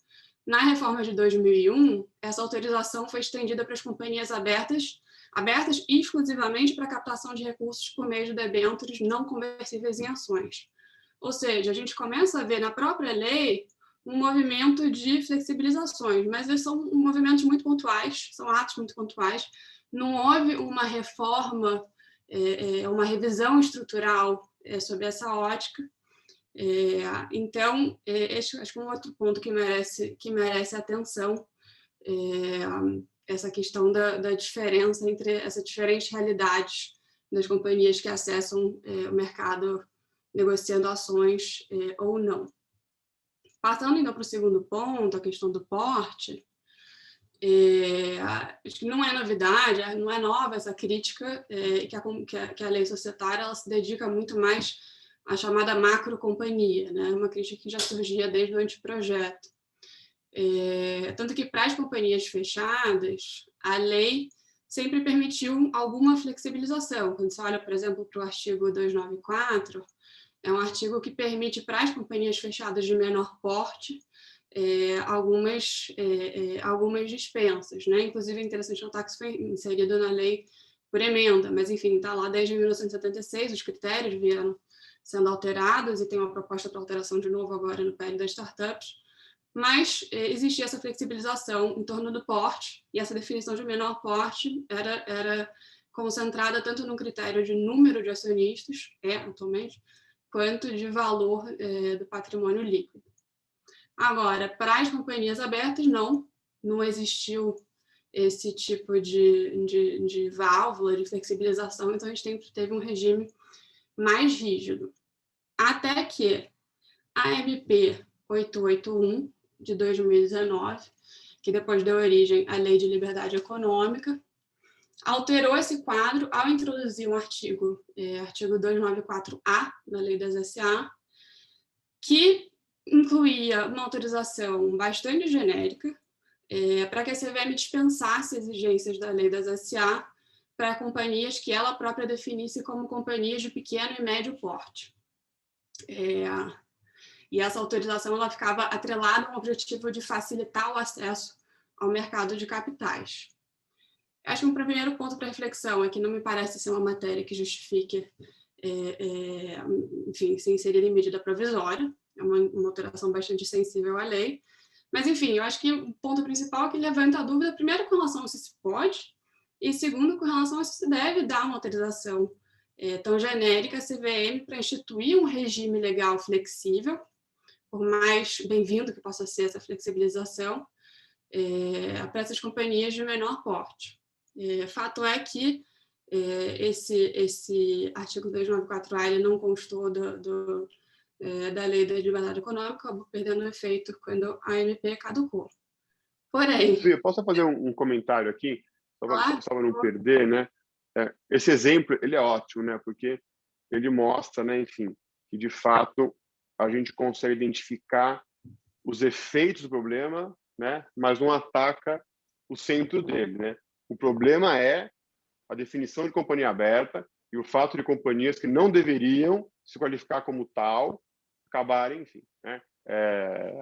Na reforma de 2001, essa autorização foi estendida para as companhias abertas exclusivamente para a captação de recursos por meio de debêntures não conversíveis em ações. Ou seja, a gente começa a ver na própria lei um movimento de flexibilizações, mas eles são movimentos muito pontuais, são atos muito pontuais. Não houve uma reforma, uma revisão estrutural sobre essa ótica. Então, acho que um outro ponto que merece atenção essa questão da diferença entre essas diferentes realidades das companhias que acessam o mercado negociando ações ou não. Passando então para o segundo ponto, a questão do porte, acho que não é novidade, não é nova essa crítica, que a lei societária ela se dedica muito mais à chamada macrocompanhia, né? Uma crítica que já surgia desde o anteprojeto. Tanto que para as companhias fechadas, a lei sempre permitiu alguma flexibilização. Quando você olha, por exemplo, para o artigo 294, é um artigo que permite para as companhias fechadas de menor porte algumas dispensas, né? Inclusive, é interessante notar que isso foi inserido na lei por emenda, mas, enfim, está lá desde 1976, os critérios vieram sendo alterados e tem uma proposta para alteração de novo agora no PL das startups, mas existia essa flexibilização em torno do porte, e essa definição de menor porte era concentrada tanto no critério de número de acionistas, atualmente, quanto de valor do patrimônio líquido. Agora, para as companhias abertas, não existiu esse tipo de válvula de flexibilização, então a gente teve um regime mais rígido. Até que a MP 881, de 2019, que depois deu origem à Lei de Liberdade Econômica, alterou esse quadro ao introduzir um artigo 294A da Lei das SA, que incluía uma autorização bastante genérica para que a CVM dispensasse exigências da Lei das SA para companhias que ela própria definisse como companhias de pequeno e médio porte. E essa autorização ela ficava atrelada ao objetivo de facilitar o acesso ao mercado de capitais. Acho que um primeiro ponto para reflexão é que não me parece ser uma matéria que justifique, enfim, ser inserida em medida provisória, é uma alteração bastante sensível à lei, mas, enfim, eu acho que o ponto principal é que levanta a dúvida, primeiro, com relação a se pode, e segundo, com relação a se se deve dar uma autorização tão genérica à CVM para instituir um regime legal flexível, por mais bem-vindo que possa ser essa flexibilização, para essas companhias de menor porte. Fato é que esse artigo 294A ele não constou da Lei da Liberdade Econômica, acabou perdendo o efeito quando a MP caducou. Porém... Eu posso fazer um comentário aqui? Só para não perder, né? Esse exemplo ele é ótimo, né? Porque ele mostra, né, enfim, que de fato a gente consegue identificar os efeitos do problema, né? Mas não ataca o centro dele, né? O problema é a definição de companhia aberta e o fato de companhias que não deveriam se qualificar como tal acabarem, enfim, né,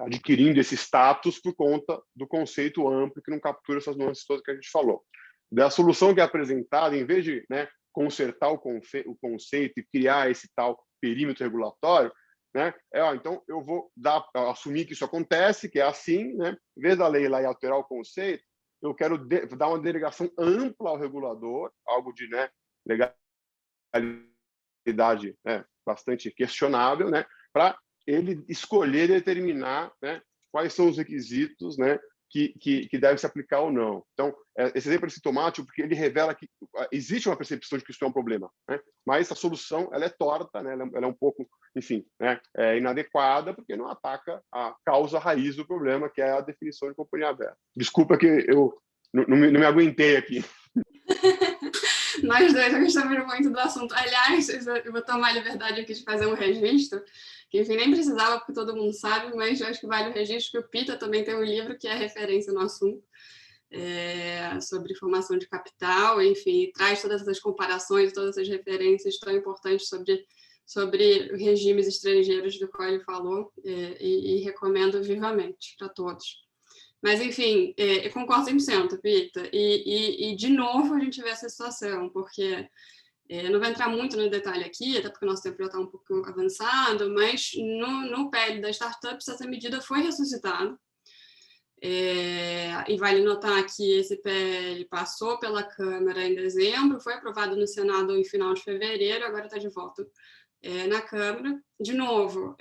adquirindo esse status por conta do conceito amplo que não captura essas nuances todas que a gente falou. Da solução que é apresentada, em vez de, né, consertar o conceito e criar esse tal perímetro regulatório, né, então eu vou assumir que isso acontece, que é assim, né, em vez da lei lá e alterar o conceito, eu quero dar uma delegação ampla ao regulador, algo de, né, legalidade, né, bastante questionável, né, para ele escolher e determinar, né, quais são os requisitos, né, que deve se aplicar ou não. Então, esse exemplo é sintomático porque ele revela que existe uma percepção de que isso é um problema, né? Mas a solução ela é torta, né? Ela é um pouco, enfim, né? Inadequada porque não ataca a causa raiz do problema, que é a definição de companhia aberta. Desculpa que eu não me aguentei aqui. Nós dois gostamos muito do assunto. Aliás, eu vou tomar a liberdade aqui de fazer um registro, que enfim, nem precisava, porque todo mundo sabe, mas eu acho que vale o registro, que o Pita também tem um livro que é referência no assunto, sobre formação de capital, enfim, traz todas essas comparações, todas essas referências tão importantes sobre regimes estrangeiros do qual ele falou, e recomendo vivamente para todos. Mas, enfim, eu concordo 100%, Pita. E, de novo, a gente vê essa situação, porque eu não vou entrar muito no detalhe aqui, até porque o nosso tempo já está um pouco avançado, mas no PL das startups, essa medida foi ressuscitada. E vale notar que esse PL passou pela Câmara em dezembro, foi aprovado no Senado em final de fevereiro, agora está de volta na Câmara. De novo,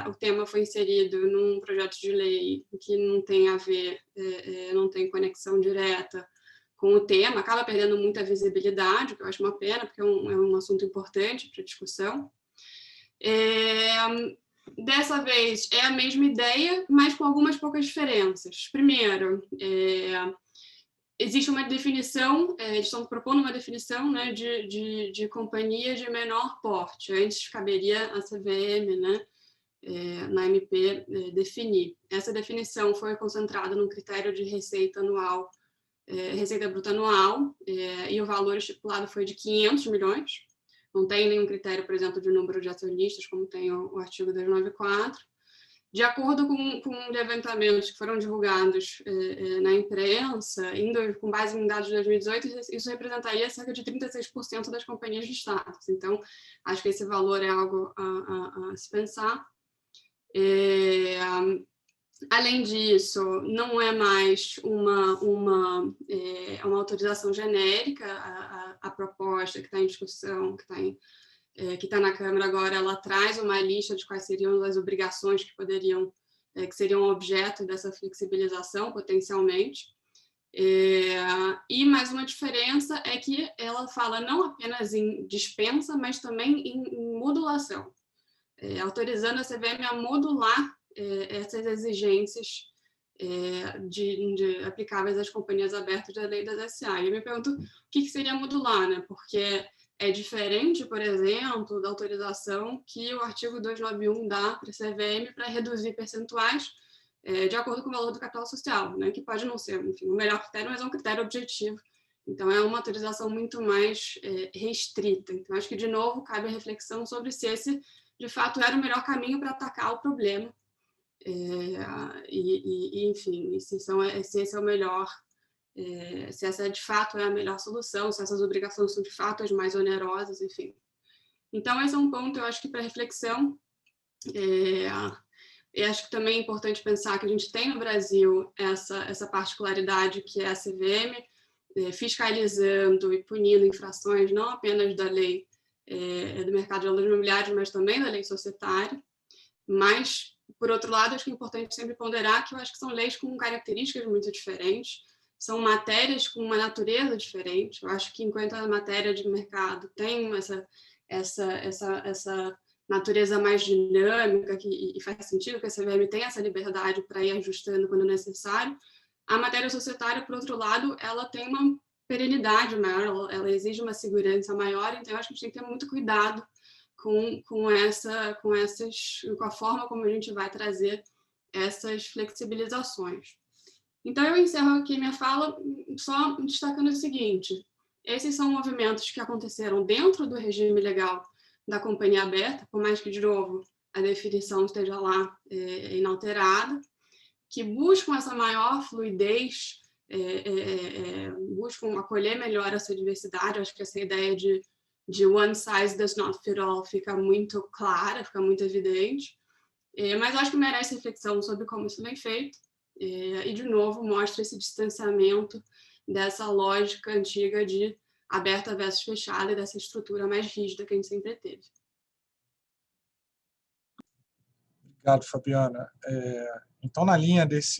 o tema foi inserido num projeto de lei que não tem a ver, não tem conexão direta com o tema, acaba perdendo muita visibilidade, o que eu acho uma pena, porque é um assunto importante para discussão. Dessa vez, é a mesma ideia, mas com algumas poucas diferenças. Primeiro, existe uma definição, eles estão propondo uma definição, né, de companhia de menor porte. Antes caberia a CVM, né, na MP, definir. Essa definição foi concentrada no critério de receita anual, receita bruta anual, e o valor estipulado foi de 500 milhões. Não tem nenhum critério, por exemplo, de número de acionistas, como tem o artigo 294. De acordo com levantamentos que foram divulgados na imprensa, com base em dados de 2018, isso representaria cerca de 36% das companhias de status. Então, acho que esse valor é algo a se pensar. Além disso, não é mais uma autorização genérica. A proposta que está em discussão, que está na Câmara agora, ela traz uma lista de quais seriam as obrigações que seriam objeto dessa flexibilização, potencialmente. E mais uma diferença é que ela fala não apenas em dispensa, mas também em modulação, autorizando a CVM a modular essas exigências aplicáveis às companhias abertas da lei das SA. E eu me pergunto o que seria modular, né? Porque é diferente, por exemplo, da autorização que o artigo 291 dá para a CVM para reduzir percentuais de acordo com o valor do capital social, né? Que pode não ser, enfim, o melhor critério, mas é um critério objetivo. Então, é uma autorização muito mais restrita. Então, acho que, de novo, cabe a reflexão sobre se esse, de fato, era o melhor caminho para atacar o problema. Enfim, se esse é o melhor, se essa de fato é a melhor solução, se essas obrigações são de fato as mais onerosas, enfim. Então, esse é um ponto, eu acho que para reflexão. Eu acho que também é importante pensar que a gente tem no Brasil essa particularidade que é a CVM fiscalizando e punindo infrações não apenas da lei do mercado de valores imobiliários, mas também da lei societária. Mas, por outro lado, acho que é importante sempre ponderar que eu acho que são leis com características muito diferentes, são matérias com uma natureza diferente. Eu acho que, enquanto a matéria de mercado tem essa natureza mais dinâmica, e faz sentido que a CVM tenha essa liberdade para ir ajustando quando necessário, a matéria societária, por outro lado, ela tem uma perenidade maior, ela exige uma segurança maior, então eu acho que a gente tem que ter muito cuidado com a forma como a gente vai trazer essas flexibilizações. Então, eu encerro aqui minha fala só destacando o seguinte: esses são movimentos que aconteceram dentro do regime legal da companhia aberta, por mais que, de novo, a definição esteja lá inalterada, que buscam essa maior fluidez, buscam acolher melhor essa diversidade. Eu acho que essa ideia de one size does not fit all fica muito clara, fica muito evidente, mas eu acho que merece reflexão sobre como isso vem feito, e, de novo, mostra esse distanciamento dessa lógica antiga de aberta versus fechada e dessa estrutura mais rígida que a gente sempre teve. Obrigado, Fabiana. Então, na linha dessa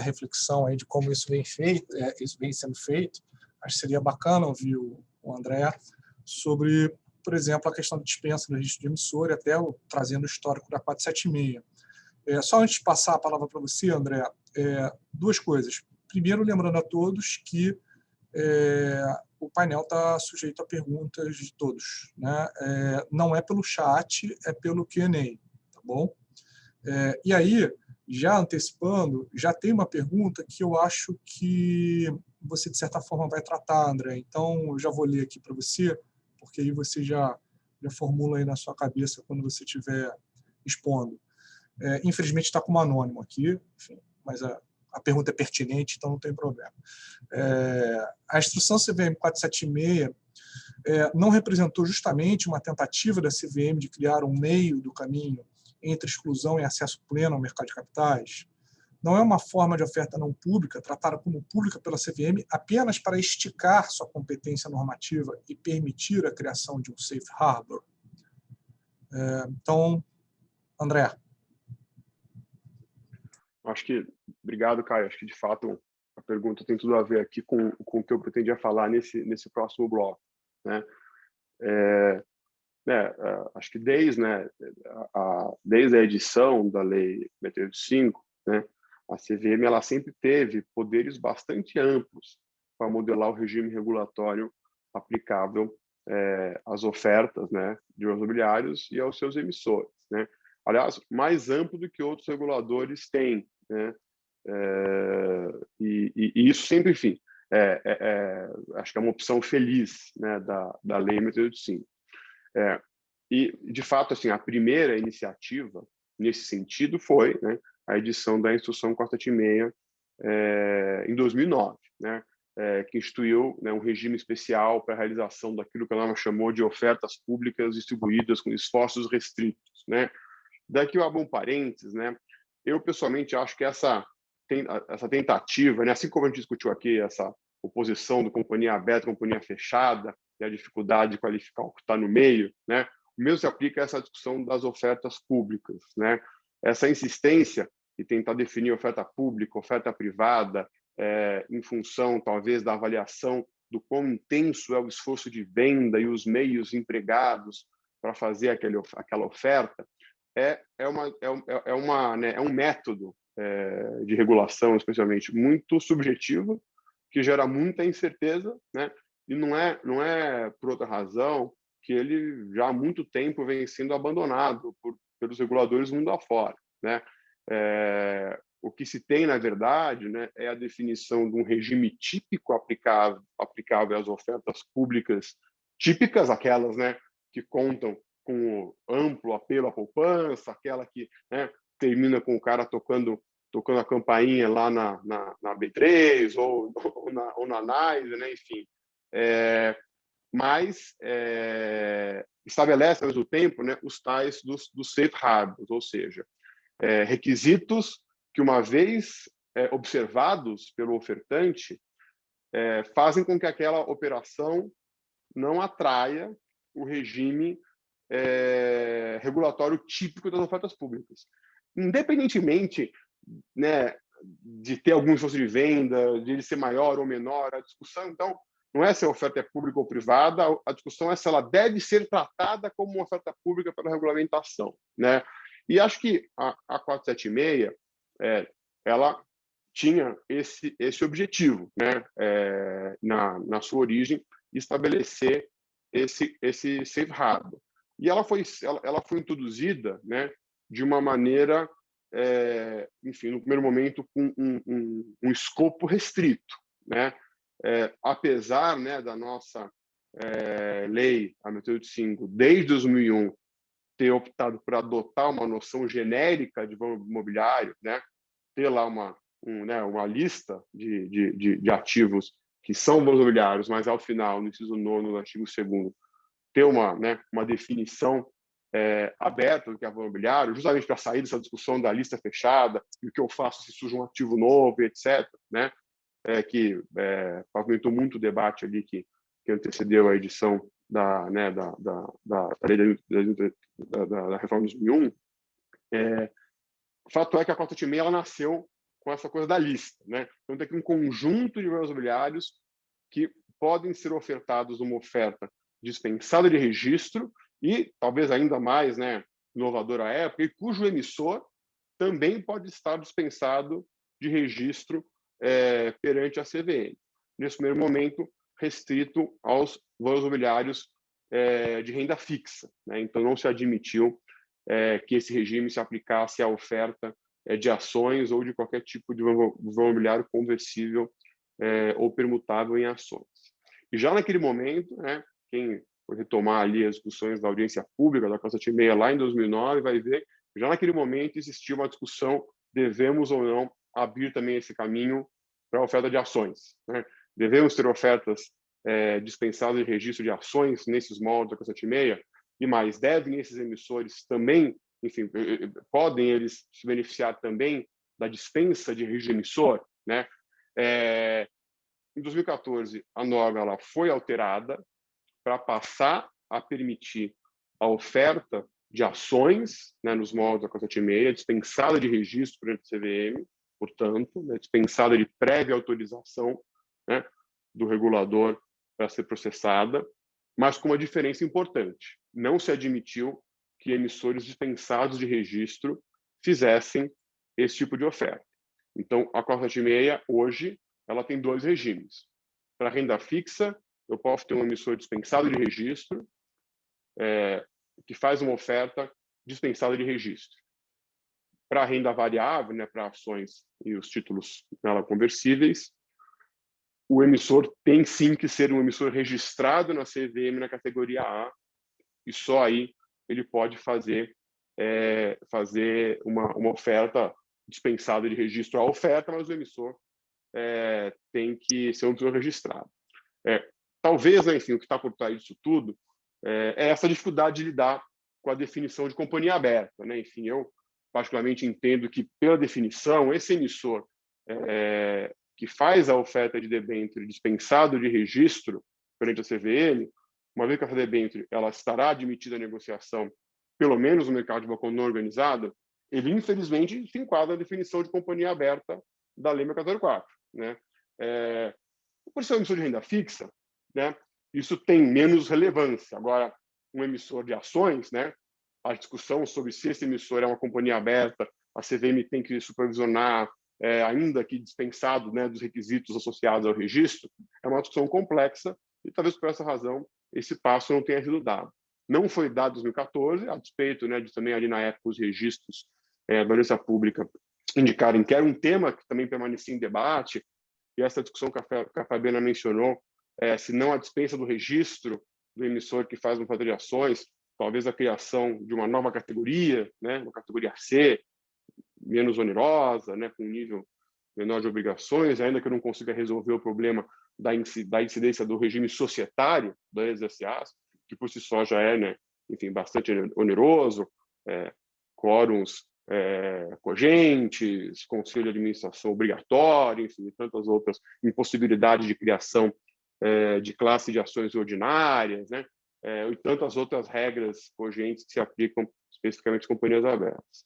reflexão aí de como isso vem sendo feito, acho que seria bacana ouvir o André sobre, por exemplo, a questão da dispensa do registro de emissor, e até trazendo o histórico da 476. Só antes de passar a palavra para você, André, duas coisas. Primeiro, lembrando a todos que o painel está sujeito a perguntas de todos, né? Não é pelo chat, é pelo Q&A, tá bom? E aí, já antecipando, já tem uma pergunta que eu acho que você, de certa forma, vai tratar, André. Então, eu já vou ler aqui para você, porque aí você já formula aí na sua cabeça quando você estiver expondo. Infelizmente, está como anônimo aqui, enfim, mas a pergunta é pertinente, então não tem problema. A instrução CVM 476 não representou justamente uma tentativa da CVM de criar um meio do caminho entre exclusão e acesso pleno ao mercado de capitais? Não é uma forma de oferta não pública, tratada como pública pela CVM apenas para esticar sua competência normativa e permitir a criação de um safe harbor? Então, André. Obrigado, Caio. Acho que, de fato, a pergunta tem tudo a ver aqui com o que eu pretendia falar nesse próximo bloco, né? Acho que desde a edição da Lei 685, né, a CVM ela sempre teve poderes bastante amplos para modelar o regime regulatório aplicável às ofertas, né, de imobiliários e aos seus emissores, né? Aliás, mais amplo do que outros reguladores têm, né? E isso sempre, enfim, acho que é uma opção feliz, né, da Lei 685. E, de fato, assim, a primeira iniciativa nesse sentido foi, né, a edição da Instrução 476 em 2009, né, que instituiu, né, um regime especial para a realização daquilo que a norma chamou de ofertas públicas distribuídas com esforços restritos, né? Daqui eu abro um parênteses, né? Eu, pessoalmente, acho que essa tentativa, né, assim como a gente discutiu aqui, essa oposição do companhia aberta, companhia fechada, e a dificuldade de qualificar o que está no meio, né? O mesmo se aplica a essa discussão das ofertas públicas, né? Essa insistência de tentar definir oferta pública, oferta privada, em função, talvez, da avaliação do quão intenso é o esforço de venda e os meios empregados para fazer aquela oferta, um método de regulação, especialmente, muito subjetivo, que gera muita incerteza, né? E não é por outra razão que ele já há muito tempo vem sendo abandonado pelos reguladores mundo afora, né? O que se tem, na verdade, né, é a definição de um regime típico aplicável às ofertas públicas típicas, aquelas, né, que contam com o amplo apelo à poupança, aquela que, né, termina com o cara tocando a campainha lá na B3 ou na NYSE, né, enfim. Mas estabelece, ao mesmo tempo, né, os tais dos safe harbors, ou seja, requisitos que, uma vez observados pelo ofertante, fazem com que aquela operação não atraia o regime regulatório típico das ofertas públicas. Independentemente, né, de ter algum esforço de venda, de ele ser maior ou menor, a discussão, então, não é se a oferta é pública ou privada, a discussão é se ela deve ser tratada como uma oferta pública pela regulamentação, né? E acho que a 476, ela tinha esse objetivo, né? Na sua origem, estabelecer esse safe harbor. E ela foi introduzida, né, de uma maneira, enfim, no primeiro momento, com um escopo restrito, né? Apesar, né, da nossa lei, a 685, desde 2001, ter optado por adotar uma noção genérica de vão imobiliário, né? Ter lá uma lista de ativos que são bons imobiliários, mas ao final, no inciso 9º, no artigo 2º, ter uma definição aberta do que é bom imobiliário, justamente para sair dessa discussão da lista fechada e o que eu faço se surge um ativo novo, etc., né? Que pavimentou muito o debate ali que antecedeu a edição da lei da reforma de 2001. O fato é que a cota TIMEI ela nasceu com essa coisa da lista, né? Então tem aqui um conjunto de bens imobiliários que podem ser ofertados uma oferta dispensada de registro e talvez ainda mais, né, inovador à época, e cujo emissor também pode estar dispensado de registro perante a CVM. Nesse primeiro momento, restrito aos bens imobiliários de renda fixa, né? Então não se admitiu que esse regime se aplicasse à oferta de ações ou de qualquer tipo de bem imobiliário conversível ou permutável em ações. E já naquele momento, né, quem for retomar ali as discussões da audiência pública da Cota TIMEI lá em 2009 vai ver que já naquele momento existia uma discussão: devemos ou não abrir também esse caminho para a oferta de ações, né? Devemos ter ofertas dispensadas de registro de ações nesses moldes da Cota TIMEI, e mais, devem esses emissores também, enfim, podem eles se beneficiar também da dispensa de registro de emissor, né? Em 2014, a norma ela foi alterada para passar a permitir a oferta de ações, né, nos moldes da Cota TIMEI, dispensada de registro perante o CVM, portanto, né, dispensada de prévia autorização, né, do regulador para ser processada, mas com uma diferença importante: não se admitiu que emissores dispensados de registro fizessem esse tipo de oferta. Então, a Cota TIMEI, hoje, ela tem dois regimes. Para renda fixa, eu posso ter um emissor dispensado de registro, que faz uma oferta dispensada de registro. Para renda variável, né, para ações e os títulos nela conversíveis, o emissor tem sim que ser um emissor registrado na CVM na categoria A, e só aí ele pode fazer uma oferta dispensada de registro à oferta, mas o emissor tem que ser um emissor registrado. Talvez, né, enfim, o que está por trás disso tudo é essa dificuldade de lidar com a definição de companhia aberta, né? Enfim, eu particularmente entendo que, pela definição, esse emissor que faz a oferta de debênture dispensado de registro perante a CVM, uma vez que essa debênture ela estará admitida à negociação, pelo menos no mercado de balcão não organizado, ele, infelizmente, se enquadra na definição de companhia aberta da Lei 6.404, né? Por ser um emissor de renda fixa, né, isso tem menos relevância. Agora, um emissor de ações, né, a discussão sobre se esse emissor é uma companhia aberta, a CVM tem que supervisionar, ainda que dispensado, né, dos requisitos associados ao registro, é uma discussão complexa e talvez por essa razão esse passo não tenha sido dado. Não foi dado em 2014, a despeito, né, de também ali na época os registros da audiência pública indicarem que era um tema que também permanecia em debate, e essa discussão que a Fabiana mencionou, se não a dispensa do registro do emissor que faz uma oferta de ações, talvez a criação de uma nova categoria, né, uma categoria C, menos onerosa, né, com um nível menor de obrigações, ainda que eu não consiga resolver o problema da incidência do regime societário das SAs, que por si só já é, né, enfim, bastante oneroso, quórums cogentes, conselho de administração obrigatório, enfim, tantas outras impossibilidades de criação de classe de ações ordinárias, né, e tantas outras regras cogentes que se aplicam especificamente às companhias abertas.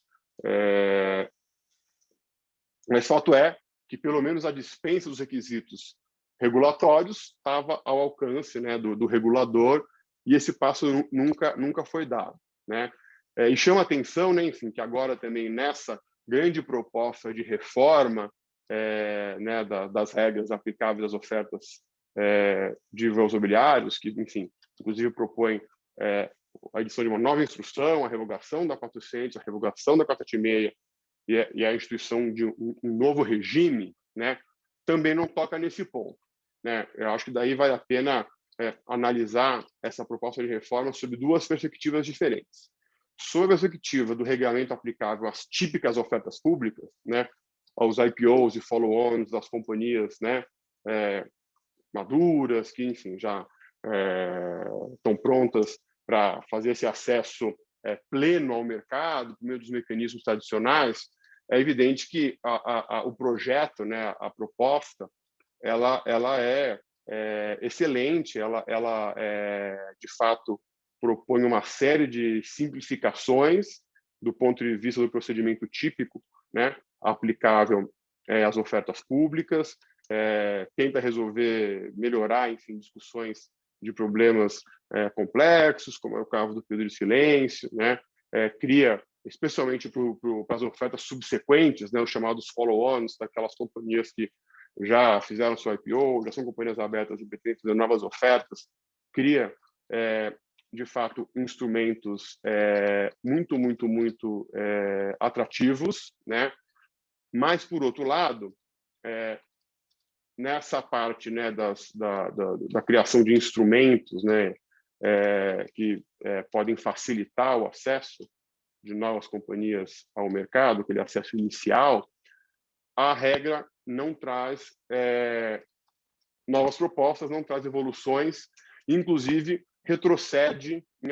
Mas fato é que, pelo menos, a dispensa dos requisitos regulatórios estava ao alcance, né, do regulador, e esse passo nunca foi dado, né? E chama atenção, né, enfim, que agora também nessa grande proposta de reforma né, das regras aplicáveis às ofertas de bens imobiliários, que, enfim, inclusive propõe a edição de uma nova instrução, a revogação da 400, a revogação da 486 e a instituição de um novo regime, né, também não toca nesse ponto, né? Eu acho que daí vale a pena analisar essa proposta de reforma sob duas perspectivas diferentes. sob a perspectiva do regulamento aplicável às típicas ofertas públicas, né, aos IPOs e follow-ons das companhias, né, maduras, que, enfim, já estão prontas para fazer esse acesso pleno ao mercado, por meio dos mecanismos tradicionais, é evidente que o projeto, né, a proposta, ela é excelente, ela de fato propõe uma série de simplificações do ponto de vista do procedimento típico, né, aplicável às ofertas públicas, tenta melhorar, enfim, discussões de problemas complexos, como é o caso do período de silêncio, né, cria, especialmente para as ofertas subsequentes, né, os chamados follow-ons, daquelas companhias que já fizeram seu IPO, já são companhias abertas e pretendem fazer novas ofertas, cria, de fato, instrumentos muito atrativos, né? Mas, por outro lado, nessa parte, né, da criação de instrumentos, né, que podem facilitar o acesso de novas companhias ao mercado, aquele acesso inicial, a regra não traz novas propostas, não traz evoluções, inclusive retrocede em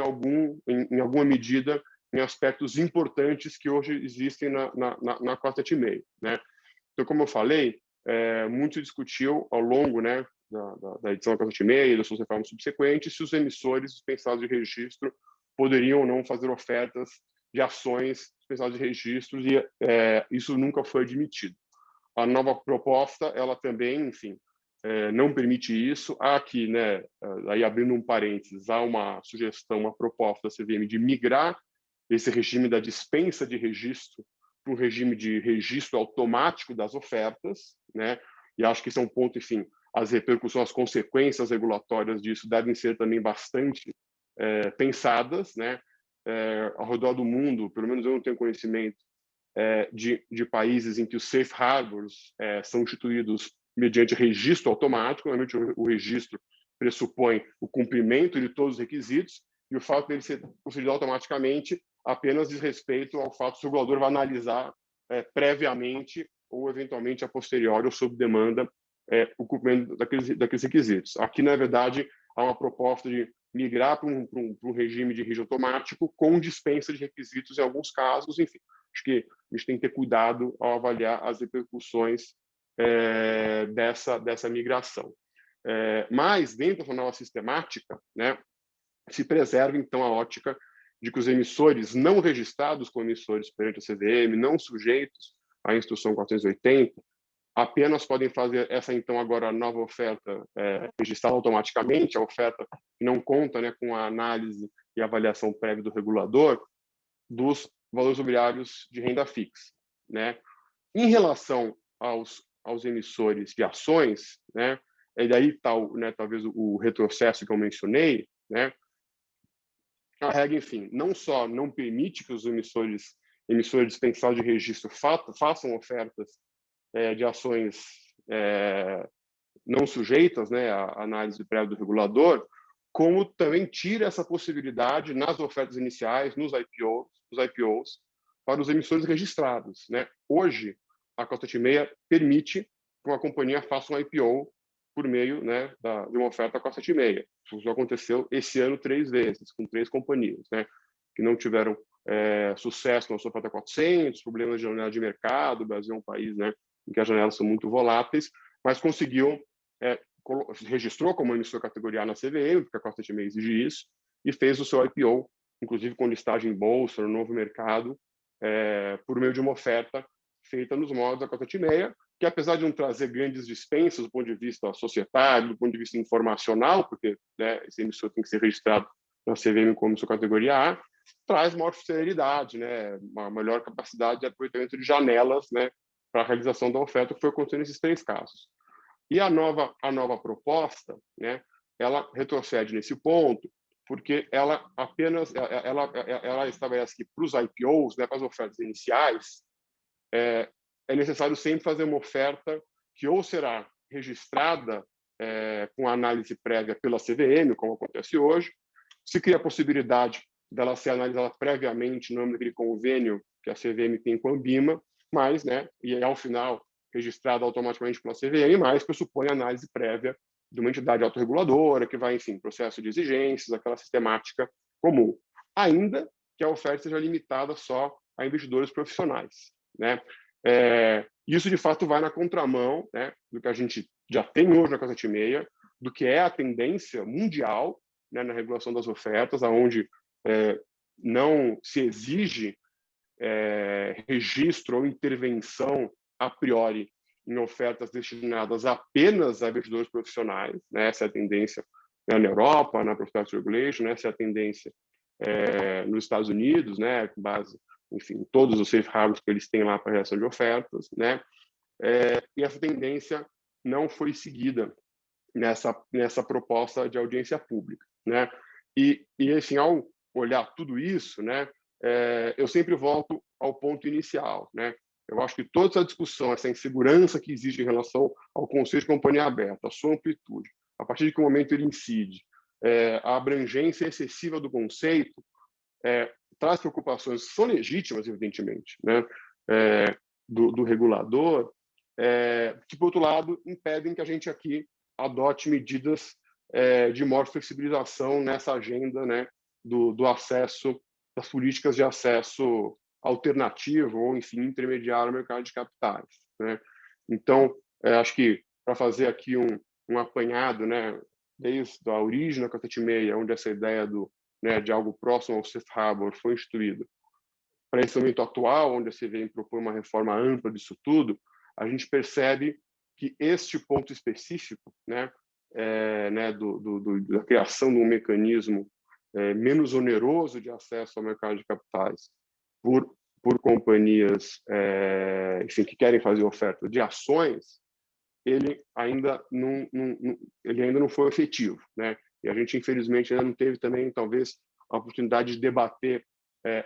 alguma medida em aspectos importantes que hoje existem na 476, né? Então, como eu falei, muito se discutiu ao longo, né, da edição da 476 e das suas reformas subsequentes se os emissores dispensados de registro poderiam ou não fazer ofertas de ações dispensadas de registros, e isso nunca foi admitido. A nova proposta, ela também, enfim, não permite isso. Há aqui, né, aí abrindo um parênteses, há uma sugestão, uma proposta da CVM de migrar esse regime da dispensa de registro para um regime de registro automático das ofertas, né? E acho que esse é um ponto, enfim, as repercussões, as consequências regulatórias disso devem ser também bastante pensadas, né? Ao redor do mundo, pelo menos eu não tenho conhecimento de países em que os safe harbors são instituídos mediante registro automático. Normalmente o registro pressupõe o cumprimento de todos os requisitos, e o fato dele ser concedido automaticamente apenas diz respeito ao fato que o regulador vai analisar previamente ou eventualmente a posteriori ou sob demanda o cumprimento daqueles requisitos. Aqui, na verdade, há uma proposta de migrar para um regime de registro automático com dispensa de requisitos em alguns casos. Enfim, acho que a gente tem que ter cuidado ao avaliar as repercussões dessa migração. Mas, dentro da nova sistemática, né, se preserva, então, a ótica de que os emissores não registrados como emissores perante a CVM, não sujeitos à Instrução 480, apenas podem fazer essa, então, agora nova oferta registrada automaticamente, a oferta que não conta, né, com a análise e avaliação prévia do regulador dos valores imobiliários de renda fixa, né? Em relação aos emissores de ações, né, e daí está, né, talvez o retrocesso que eu mencionei, né? A regra, enfim, não só não permite que os emissores dispensados de registro façam ofertas de ações não sujeitas, né, à análise prévia do regulador, como também tira essa possibilidade nas ofertas iniciais, nos IPOs, para os emissores registrados, né? Hoje, a 476 permite que uma companhia faça um IPO por meio, né, de uma oferta 476. Isso já aconteceu esse ano 3 vezes, com 3 companhias, né, que não tiveram sucesso na sua oferta 400, problemas de janela de mercado. O Brasil é um país, né, em que as janelas são muito voláteis, mas conseguiu, registrou como emissor categoria A na CVM, porque a 476 exige isso, e fez o seu IPO, inclusive com listagem em bolsa, no novo mercado, por meio de uma oferta feita nos moldes da 476, que apesar de não trazer grandes dispensas do ponto de vista societário, do ponto de vista informacional, porque, né, esse emissor tem que ser registrado na CVM como emissor categoria A, traz maior celeridade, né, uma melhor capacidade de aproveitamento de janelas, né, para a realização da oferta, que foi acontecendo nesses 3 casos. E a nova proposta, né, ela retrocede nesse ponto, porque ela apenas ela estabelece que para os IPOs, né, para as ofertas iniciais, é necessário sempre fazer uma oferta que ou será registrada com análise prévia pela CVM, como acontece hoje. Se cria a possibilidade dela ser analisada previamente no âmbito daquele convênio que a CVM tem com a Ambima, mas, né, e é, ao final, registrado automaticamente pela CVM, mas pressupõe análise prévia de uma entidade autorreguladora, que vai, enfim, processo de exigências, aquela sistemática comum. Ainda que a oferta seja limitada só a investidores profissionais, né? Isso, de fato, vai na contramão, né, do que a gente já tem hoje na Casa 76, do que é a tendência mundial, né, na regulação das ofertas, onde não se exige registro ou intervenção a priori em ofertas destinadas apenas a investidores profissionais, né? Essa é a tendência, né, na Europa, na Prospect Regulation, né? Essa é a tendência nos Estados Unidos, né, com base, enfim, todos os safe harbors que eles têm lá para a reação de ofertas, né? E essa tendência não foi seguida nessa proposta de audiência pública, né? E assim, ao olhar tudo isso, né, eu sempre volto ao ponto inicial, né? Eu acho que toda essa discussão, essa insegurança que existe em relação ao conceito de companhia aberta, a sua amplitude, a partir de que momento ele incide, a abrangência excessiva do conceito, traz preocupações que são legítimas, evidentemente, né, do regulador, que, por outro lado, impedem que a gente aqui adote medidas de maior flexibilização nessa agenda, né, do acesso, das políticas de acesso alternativo ou, enfim, intermediário ao mercado de capitais, né? Então, acho que, para fazer aqui um apanhado, né, desde a origem da 476, onde essa ideia de algo próximo ao safe harbor foi instituído, para esse momento atual, onde a CVM propõe uma reforma ampla disso tudo, a gente percebe que este ponto específico, né, da criação de um mecanismo menos oneroso de acesso ao mercado de capitais por companhias enfim, que querem fazer oferta de ações, ele ainda não foi efetivo, né? E a gente, infelizmente, ainda não teve também, talvez, a oportunidade de debater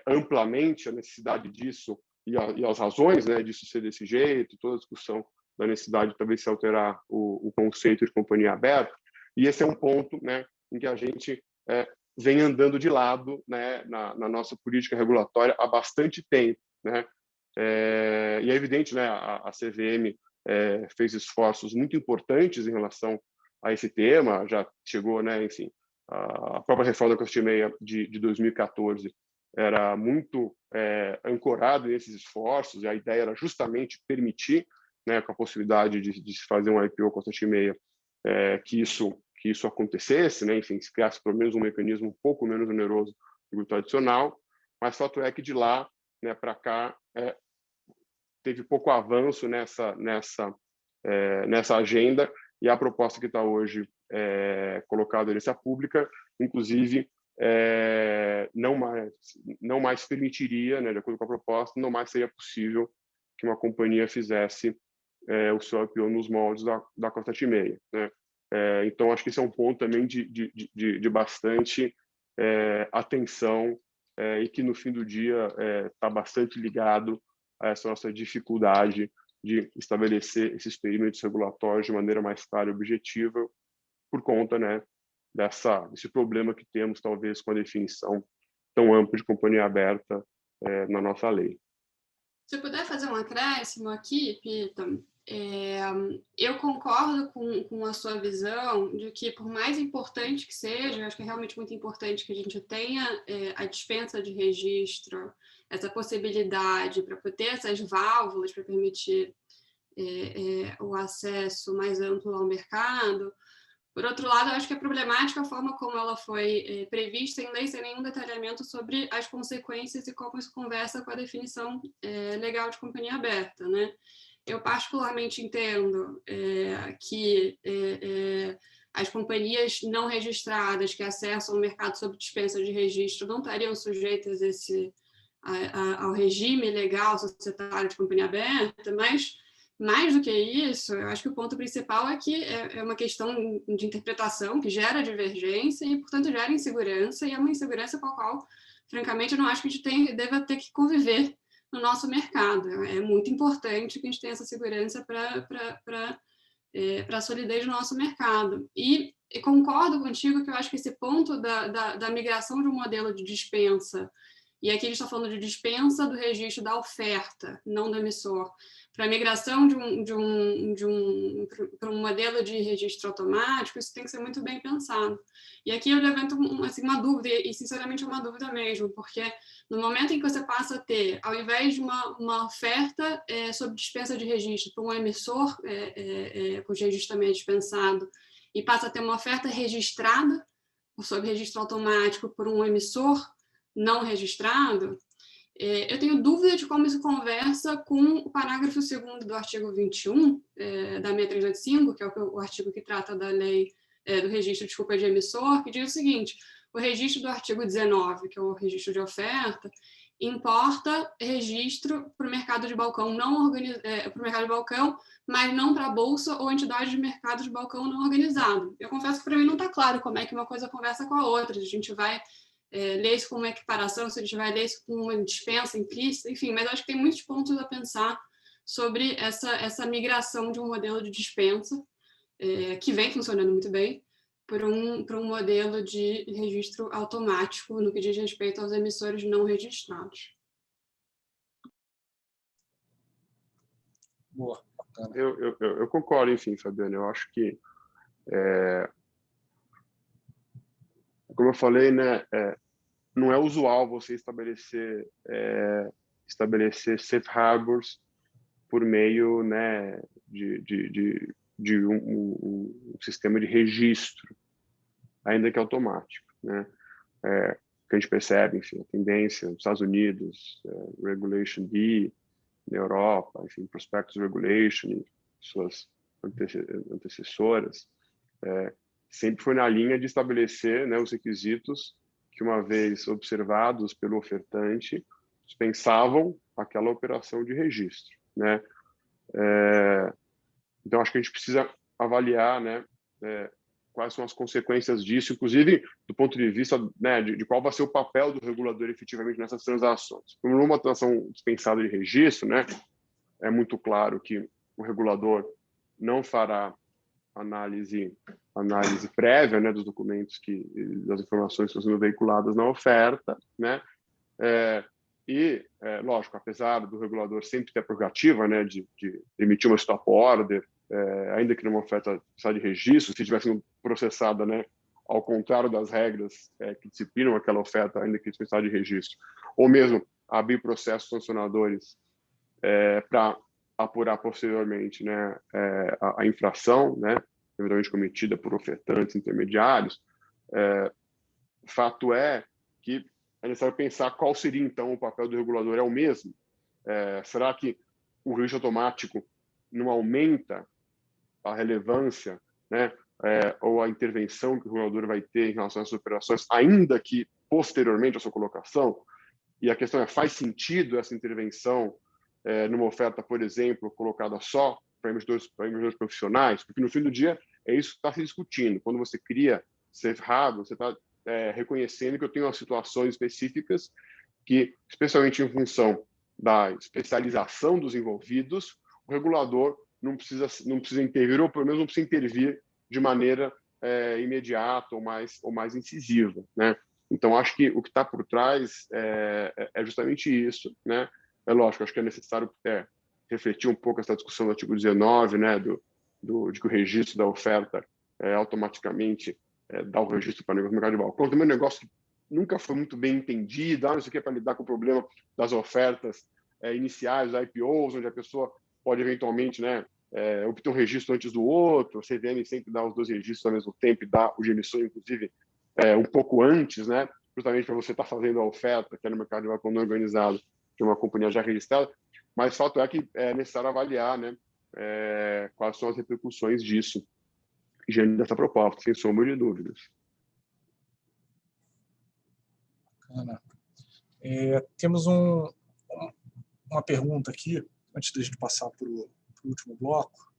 amplamente a necessidade disso e as razões, né, disso ser desse jeito, toda a discussão da necessidade de talvez se alterar o conceito de companhia aberta. E esse é um ponto, né, em que a gente vem andando de lado, né, na nossa política regulatória há bastante tempo, né? E é evidente, né, a CVM fez esforços muito importantes em relação a esse tema, já chegou, né, enfim, a própria reforma da 476 de 2014 era muito ancorada nesses esforços, e a ideia era justamente permitir, né, com a possibilidade de se fazer um IPO com a 476, que isso acontecesse, né, enfim, se criasse pelo menos um mecanismo um pouco menos oneroso do tradicional, mas fato é que de lá, né, para cá teve pouco avanço nessa agenda, e a proposta que está hoje colocada em audiência pública, inclusive, não mais permitiria, né, de acordo com a proposta, não mais seria possível que uma companhia fizesse o seu IPO nos moldes da 476, né? Então, acho que esse é um ponto também de bastante atenção e que, no fim do dia, está bastante ligado a essa nossa dificuldade de estabelecer esses perímetros regulatórios de maneira mais clara e objetiva, por conta, né, desse problema que temos, talvez, com a definição tão ampla de companhia aberta na nossa lei. Se eu puder fazer um acréscimo aqui, Peter, eu concordo com a sua visão de que, por mais importante que seja, eu acho que é realmente muito importante que a gente tenha a dispensa de registro, essa possibilidade para ter essas válvulas para permitir o acesso mais amplo ao mercado. Por outro lado, eu acho que é problemática a forma como ela foi prevista em lei, sem nenhum detalhamento sobre as consequências e como isso conversa com a definição legal de companhia aberta, né? Eu particularmente entendo que as companhias não registradas que acessam o mercado sob dispensa de registro não estariam sujeitas ao regime legal societário de companhia aberta, mas, mais do que isso, eu acho que o ponto principal é que é uma questão de interpretação que gera divergência e, portanto, gera insegurança, e é uma insegurança com a qual, francamente, eu não acho que a gente deva ter que conviver no nosso mercado. É muito importante que a gente tenha essa segurança para para a solidez do nosso mercado. E concordo contigo que eu acho que esse ponto da migração de um modelo de dispensa, e aqui a gente está falando de dispensa do registro da oferta, não do emissor, para a migração para um modelo de registro automático, isso tem que ser muito bem pensado. E aqui eu levanto assim, uma dúvida, e sinceramente é uma dúvida mesmo, porque no momento em que você passa a ter, ao invés de uma oferta sobre dispensa de registro para um emissor, cujo registro também é dispensado, e passa a ter uma oferta registrada, sob registro automático, por um emissor não registrado, eu tenho dúvida de como isso conversa com o parágrafo 2º do artigo 21 da 6385, que é o artigo que trata da lei do registro, de emissor, que diz o seguinte: o registro do artigo 19, que é o registro de oferta, importa registro para o mercado de balcão para o mercado de balcão, mas não para a bolsa ou entidade de mercado de balcão não organizado. Eu confesso que para mim não está claro como é que uma coisa conversa com a outra. A gente vai ler isso como uma equiparação, se a gente vai ler isso como uma dispensa implícita, enfim, mas acho que tem muitos pontos a pensar sobre essa migração de um modelo de dispensa, que vem funcionando muito bem, para um modelo de registro automático no que diz respeito aos emissores não registrados. Boa, bacana. Eu concordo, enfim, Fabiano. Eu acho que, como eu falei, né, não é usual você estabelecer safe harbors por meio, né, de um sistema de registro, ainda que automático, né? Que a gente percebe, enfim, a tendência nos Estados Unidos, Regulation D, na Europa, enfim, Prospectus Regulation e suas antecessoras, sempre foi na linha de estabelecer, né, os requisitos que, uma vez observados pelo ofertante, dispensavam aquela operação de registro, né? Então, acho que a gente precisa avaliar, né, quais são as consequências disso, inclusive do ponto de vista, né, de qual vai ser o papel do regulador efetivamente nessas transações. Como numa transação dispensada de registro, né, é muito claro que o regulador não fará análise prévia, né, dos documentos das informações que estão sendo veiculadas na oferta, né, lógico, apesar do regulador sempre ter a prerrogativa, né, de emitir uma stop order, ainda que numa oferta de registro, se tivesse sido processada, né, ao contrário das regras que disciplinam aquela oferta, ainda que dispensada de registro, ou mesmo abrir processos sancionadores para apurar posteriormente, né, a infração, né, eventualmente cometida por ofertantes intermediários. Fato é que é necessário pensar qual seria, então, o papel do regulador. É o mesmo? Será que o registro automático não aumenta a relevância, né, ou a intervenção que o regulador vai ter em relação a essas operações, ainda que posteriormente à sua colocação? E a questão é, faz sentido essa intervenção numa oferta, por exemplo, colocada só para investidores profissionais? Porque, no fim do dia, é isso que está se discutindo. Quando você cria safe harbor, você está reconhecendo que eu tenho situações específicas que, especialmente em função da especialização dos envolvidos, o regulador não precisa intervir, ou pelo menos não precisa intervir de maneira imediata ou mais incisiva, né? Então, acho que o que está por trás é justamente isso, né? É lógico, acho que é necessário refletir um pouco essa discussão do artigo 19, né, de que o registro da oferta automaticamente dá o registro para o negócio do mercado de balcão. Também é um negócio que nunca foi muito bem entendido, não sei o que, para lidar com o problema das ofertas iniciais, IPOs, onde a pessoa pode eventualmente, né, obter um registro antes do outro. A CVM sempre dá os dois registros ao mesmo tempo e dá o de emissão, inclusive, um pouco antes, né, justamente para você estar fazendo a oferta, que é no mercado de balcão não organizado, de uma companhia já registrada. Mas o fato é que é necessário avaliar, né, quais são as repercussões disso diante dessa proposta, sem sombra de dúvidas. Bacana. Temos uma pergunta aqui, antes da gente passar para o último bloco,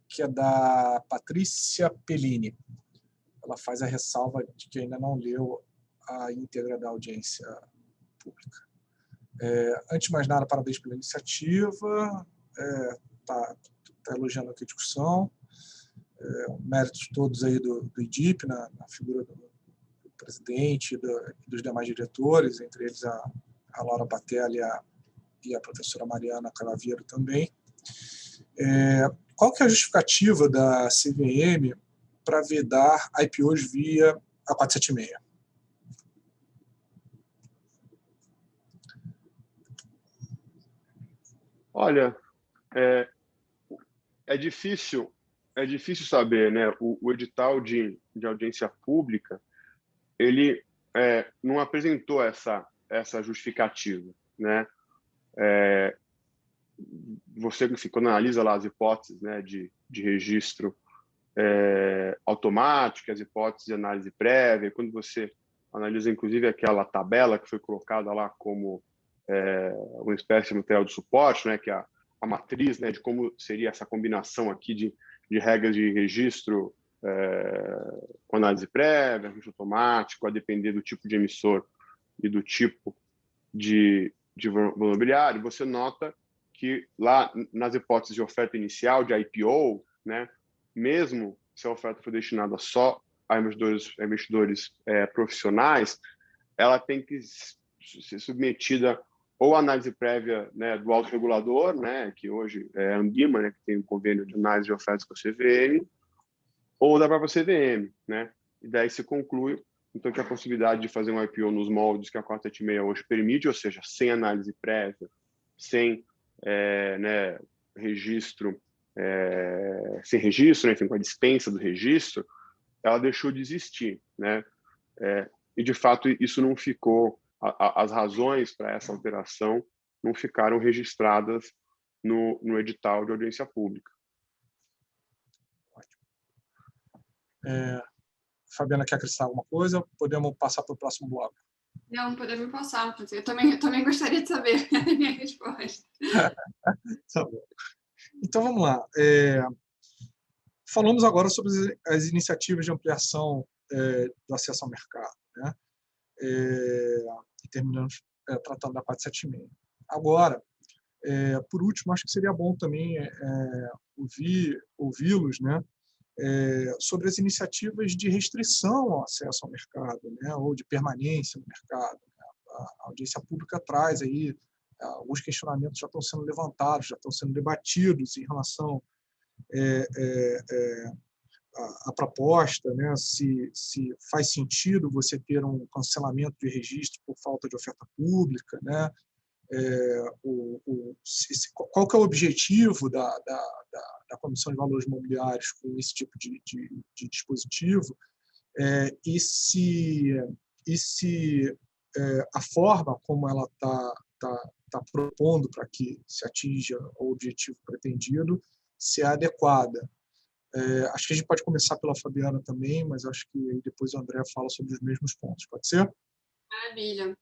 que é da Patrícia Pellini. Ela faz a ressalva de que ainda não leu a íntegra da audiência pública. Antes de mais nada, parabéns pela iniciativa. elogiando aqui a discussão. Méritos todos aí do IDIP, na figura do presidente e dos demais diretores, entre eles a Laura Batelli e a professora Mariana Calaviero também. Qual que é a justificativa da CVM para vedar IPOs via a 476? Olha, é difícil saber, né? O edital de audiência pública, ele não apresentou essa justificativa, né? Você, quando analisa lá as hipóteses, né, de registro automático, as hipóteses de análise prévia, quando você analisa, inclusive, aquela tabela que foi colocada lá como uma espécie de material de suporte, né, que é a matriz, né, de como seria essa combinação aqui de regras de registro com análise prévia, registro automático, a depender do tipo de emissor e do tipo de valor imobiliário, você nota que lá nas hipóteses de oferta inicial, de IPO, né, mesmo se a oferta for destinada só a investidores profissionais, ela tem que ser submetida ou à análise prévia, né, do autorregulador, né, que hoje é a Ambima, né, que tem um convênio de análise de ofertas com a CVM, ou da própria CVM, né? E daí se conclui, então, que a possibilidade de fazer um IPO nos moldes que a 476 hoje permite, ou seja, sem análise prévia, sem né, registro, sem registro, né, enfim, com a dispensa do registro, ela deixou de existir, né? E, de fato, isso não ficou, as razões para essa alteração não ficaram registradas no edital de audiência pública. Fabiana, quer acrescentar alguma coisa? Podemos passar para o próximo bloco? Não, podemos passar. Eu também gostaria de saber a minha resposta. Tá bom. Então, vamos lá. Falamos agora sobre as iniciativas de ampliação do acesso ao mercado, né? E terminamos tratando da 476. Agora, por último, acho que seria bom também ouvi-los, né, sobre as iniciativas de restrição ao acesso ao mercado, né, ou de permanência no mercado. A audiência pública traz aí alguns questionamentos já estão sendo levantados, já estão sendo debatidos em relação à proposta, né, se faz sentido você ter um cancelamento de registro por falta de oferta pública, né, qual que é o objetivo da Comissão de Valores Imobiliários com esse tipo de dispositivo, e se a forma como ela está propondo para que se atinja o objetivo pretendido se é adequada. Acho que a gente pode começar pela Fabiana também, mas acho que depois o André fala sobre os mesmos pontos. Pode ser? Maravilha.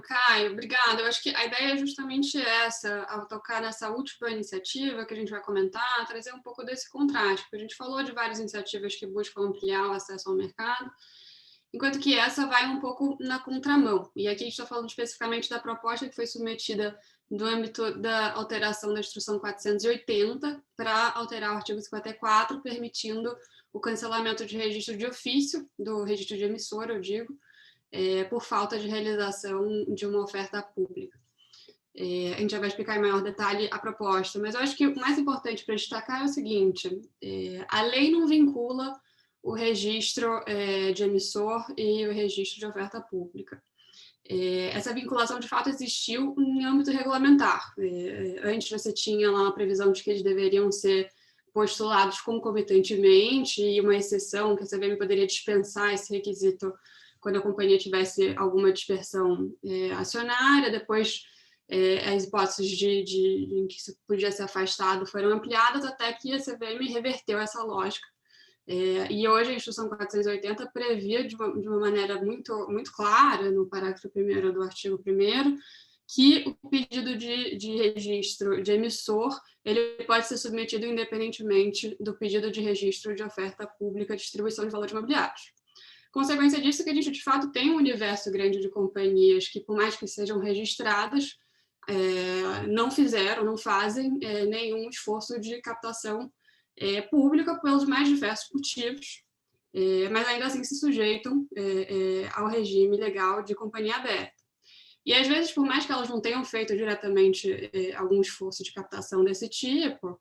Caio, obrigada. Eu acho que a ideia é justamente essa, ao tocar nessa última iniciativa que a gente vai comentar, trazer um pouco desse contraste, porque a gente falou de várias iniciativas que buscam ampliar o acesso ao mercado, enquanto que essa vai um pouco na contramão. E aqui a gente está falando especificamente da proposta que foi submetida no âmbito da alteração da Instrução 480 para alterar o artigo 54, permitindo o cancelamento de registro de ofício, do registro de emissor, eu digo, por falta de realização de uma oferta pública. A gente já vai explicar em maior detalhe a proposta, mas eu acho que o mais importante para destacar é o seguinte: a lei não vincula o registro de emissor e o registro de oferta pública. Essa vinculação, de fato, existiu em âmbito regulamentar. Antes você tinha lá a previsão de que eles deveriam ser postulados concomitantemente e uma exceção que a CVM poderia dispensar esse requisito quando a companhia tivesse alguma dispersão acionária. Depois, as hipóteses em que isso podia ser afastado foram ampliadas até que a CVM reverteu essa lógica. E hoje a Instrução 480 previa de uma maneira muito, muito clara, no parágrafo 1º do artigo 1º, que o pedido de registro de emissor ele pode ser submetido independentemente do pedido de registro de oferta pública de distribuição de valores imobiliários. Consequência disso é que a gente, de fato, tem um universo grande de companhias que, por mais que sejam registradas, não fazem nenhum esforço de captação pública pelos mais diversos motivos, mas ainda assim se sujeitam ao regime legal de companhia aberta. E, às vezes, por mais que elas não tenham feito diretamente algum esforço de captação desse tipo,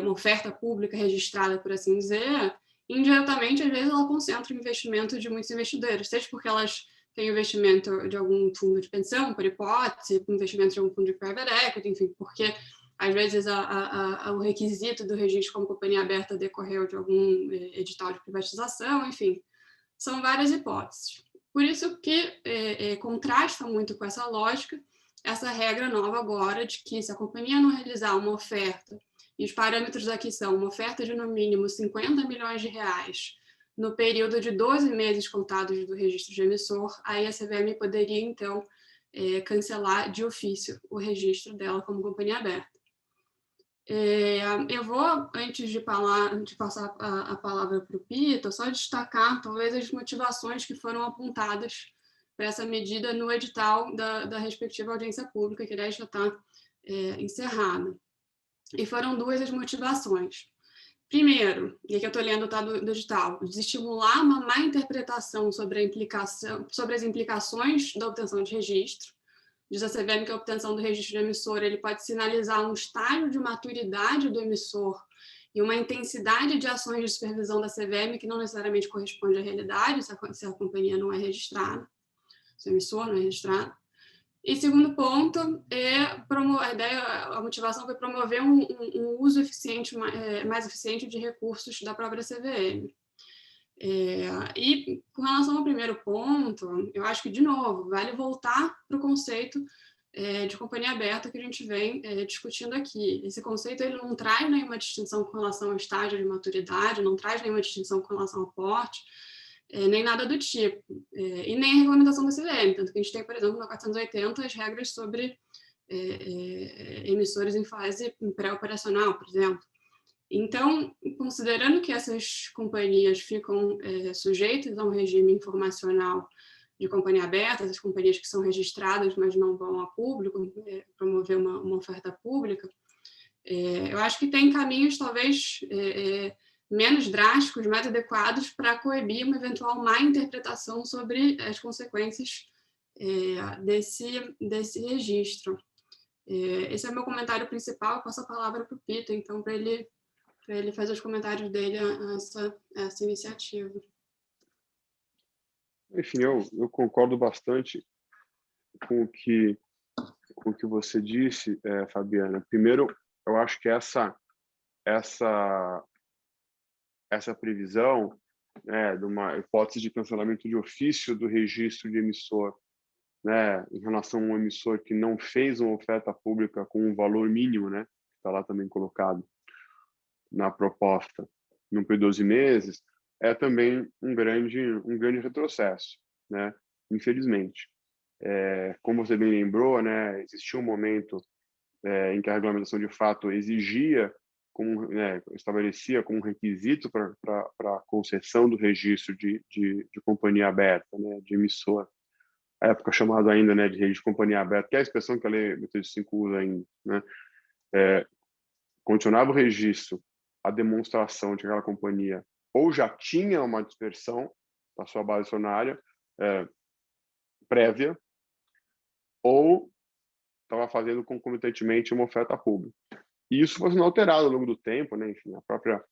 uma oferta pública registrada, por assim dizer, indiretamente, às vezes, ela concentra o investimento de muitos investidores, seja porque elas têm investimento de algum fundo de pensão, por hipótese, investimento de algum fundo de private equity, enfim, porque, às vezes, o requisito do registro como companhia aberta decorreu de algum edital de privatização, enfim, são várias hipóteses. Por isso que contrasta muito com essa lógica, essa regra nova agora de que se a companhia não realizar uma oferta, e os parâmetros aqui são uma oferta de no mínimo 50 milhões de reais no período de 12 meses contados do registro de emissor, aí a CVM poderia, então, cancelar de ofício o registro dela como companhia aberta. Eu vou, antes de passar a palavra para o Pita, só destacar, talvez, as motivações que foram apontadas para essa medida no edital da respectiva audiência pública, que, aliás, já está encerrada. E foram duas as motivações. Primeiro, e aqui eu estou lendo do edital, desestimular uma má interpretação sobre as implicações da obtenção de registro. Diz a CVM que a obtenção do registro de emissor ele pode sinalizar um estágio de maturidade do emissor e uma intensidade de ações de supervisão da CVM que não necessariamente corresponde à realidade, se a companhia não é registrada, se o emissor não é registrado. E segundo ponto, a motivação foi promover um uso eficiente, mais eficiente de recursos da própria CVM. E com relação ao primeiro ponto, eu acho que, de novo, vale voltar para o conceito de companhia aberta que a gente vem discutindo aqui. Esse conceito ele não traz nenhuma distinção com relação ao estágio de maturidade, não traz nenhuma distinção com relação ao porte, nem nada do tipo, e nem a regulamentação da CVM, tanto que a gente tem, por exemplo, na 480, as regras sobre emissores em fase pré-operacional, por exemplo. Então, considerando que essas companhias ficam sujeitas a um regime informacional de companhia aberta, essas companhias que são registradas, mas não vão a público, promover uma oferta pública, eu acho que tem caminhos, talvez, menos drásticos, mais adequados para coibir uma eventual má interpretação sobre as consequências desse registro. Esse é o meu comentário principal. Eu passo a palavra para o Pita, então, para ele fazer os comentários dele a essa iniciativa. Enfim, eu concordo bastante com o que você disse, Fabiana. Primeiro, eu acho que essa previsão de uma hipótese de cancelamento de ofício do registro de emissor, em relação a um emissor que não fez uma oferta pública com um valor mínimo, que está lá também colocado na proposta, no período de 12 meses, é também um grande retrocesso, infelizmente. Como você bem lembrou, existia um momento em que a regulamentação de fato estabelecia como requisito para a concessão do registro de companhia aberta, de emissor, a época chamada ainda de registro de companhia aberta, que é a expressão que a Lei 885 usa ainda, condicionava o registro à demonstração de que aquela companhia ou já tinha uma dispersão da sua base acionária prévia, ou estava fazendo concomitantemente uma oferta pública. E isso foi alterado ao longo do tempo, enfim, a própria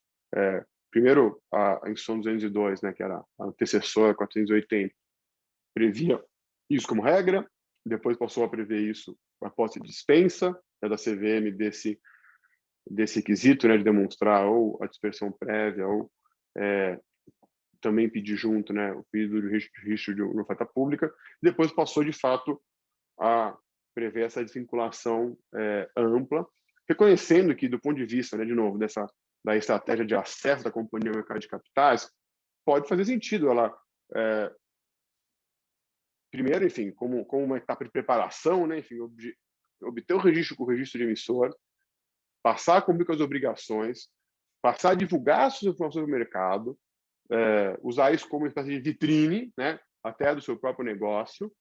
primeiro a instrução 202, que era a antecessora 480, previa isso como regra, depois passou a prever isso a hipótese de dispensa da CVM desse requisito, de demonstrar ou a dispersão prévia ou também pedir junto, o pedido de registro de uma oferta pública. Depois passou de fato a prever essa desvinculação ampla, reconhecendo que, do ponto de vista, de novo, da estratégia de acesso da companhia ao mercado de capitais, pode fazer sentido ela, primeiro, enfim, como uma etapa de preparação, enfim, obter o registro com o registro de emissor, passar a cumprir com as obrigações, passar a divulgar suas informações no mercado, usar isso como uma espécie de vitrine, até do seu próprio negócio,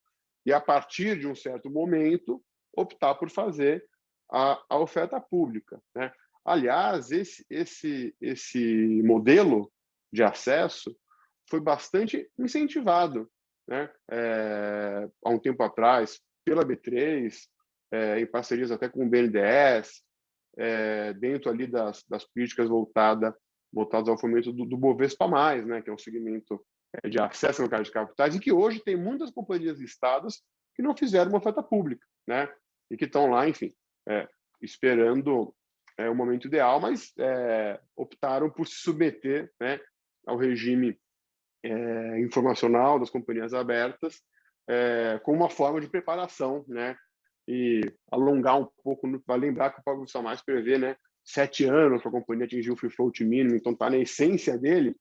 e a partir de um certo momento optar por fazer a oferta pública, né? Aliás, esse modelo de acesso foi bastante incentivado, né? Há um tempo atrás, pela B3, em parcerias até com o BNDES, dentro ali das políticas voltadas ao fomento do Bovespa+, né? Que é um segmento de acesso ao mercado de capitais, e que hoje tem muitas companhias listadas que não fizeram uma oferta pública, né? E que estão lá, enfim, esperando o momento ideal, mas optaram por se submeter, né, ao regime informacional das companhias abertas, como uma forma de preparação, né? E alongar um pouco, vai lembrar que o Bovespa+ prevê, né, 7 anos para a companhia atingir o free float mínimo, então está na essência dele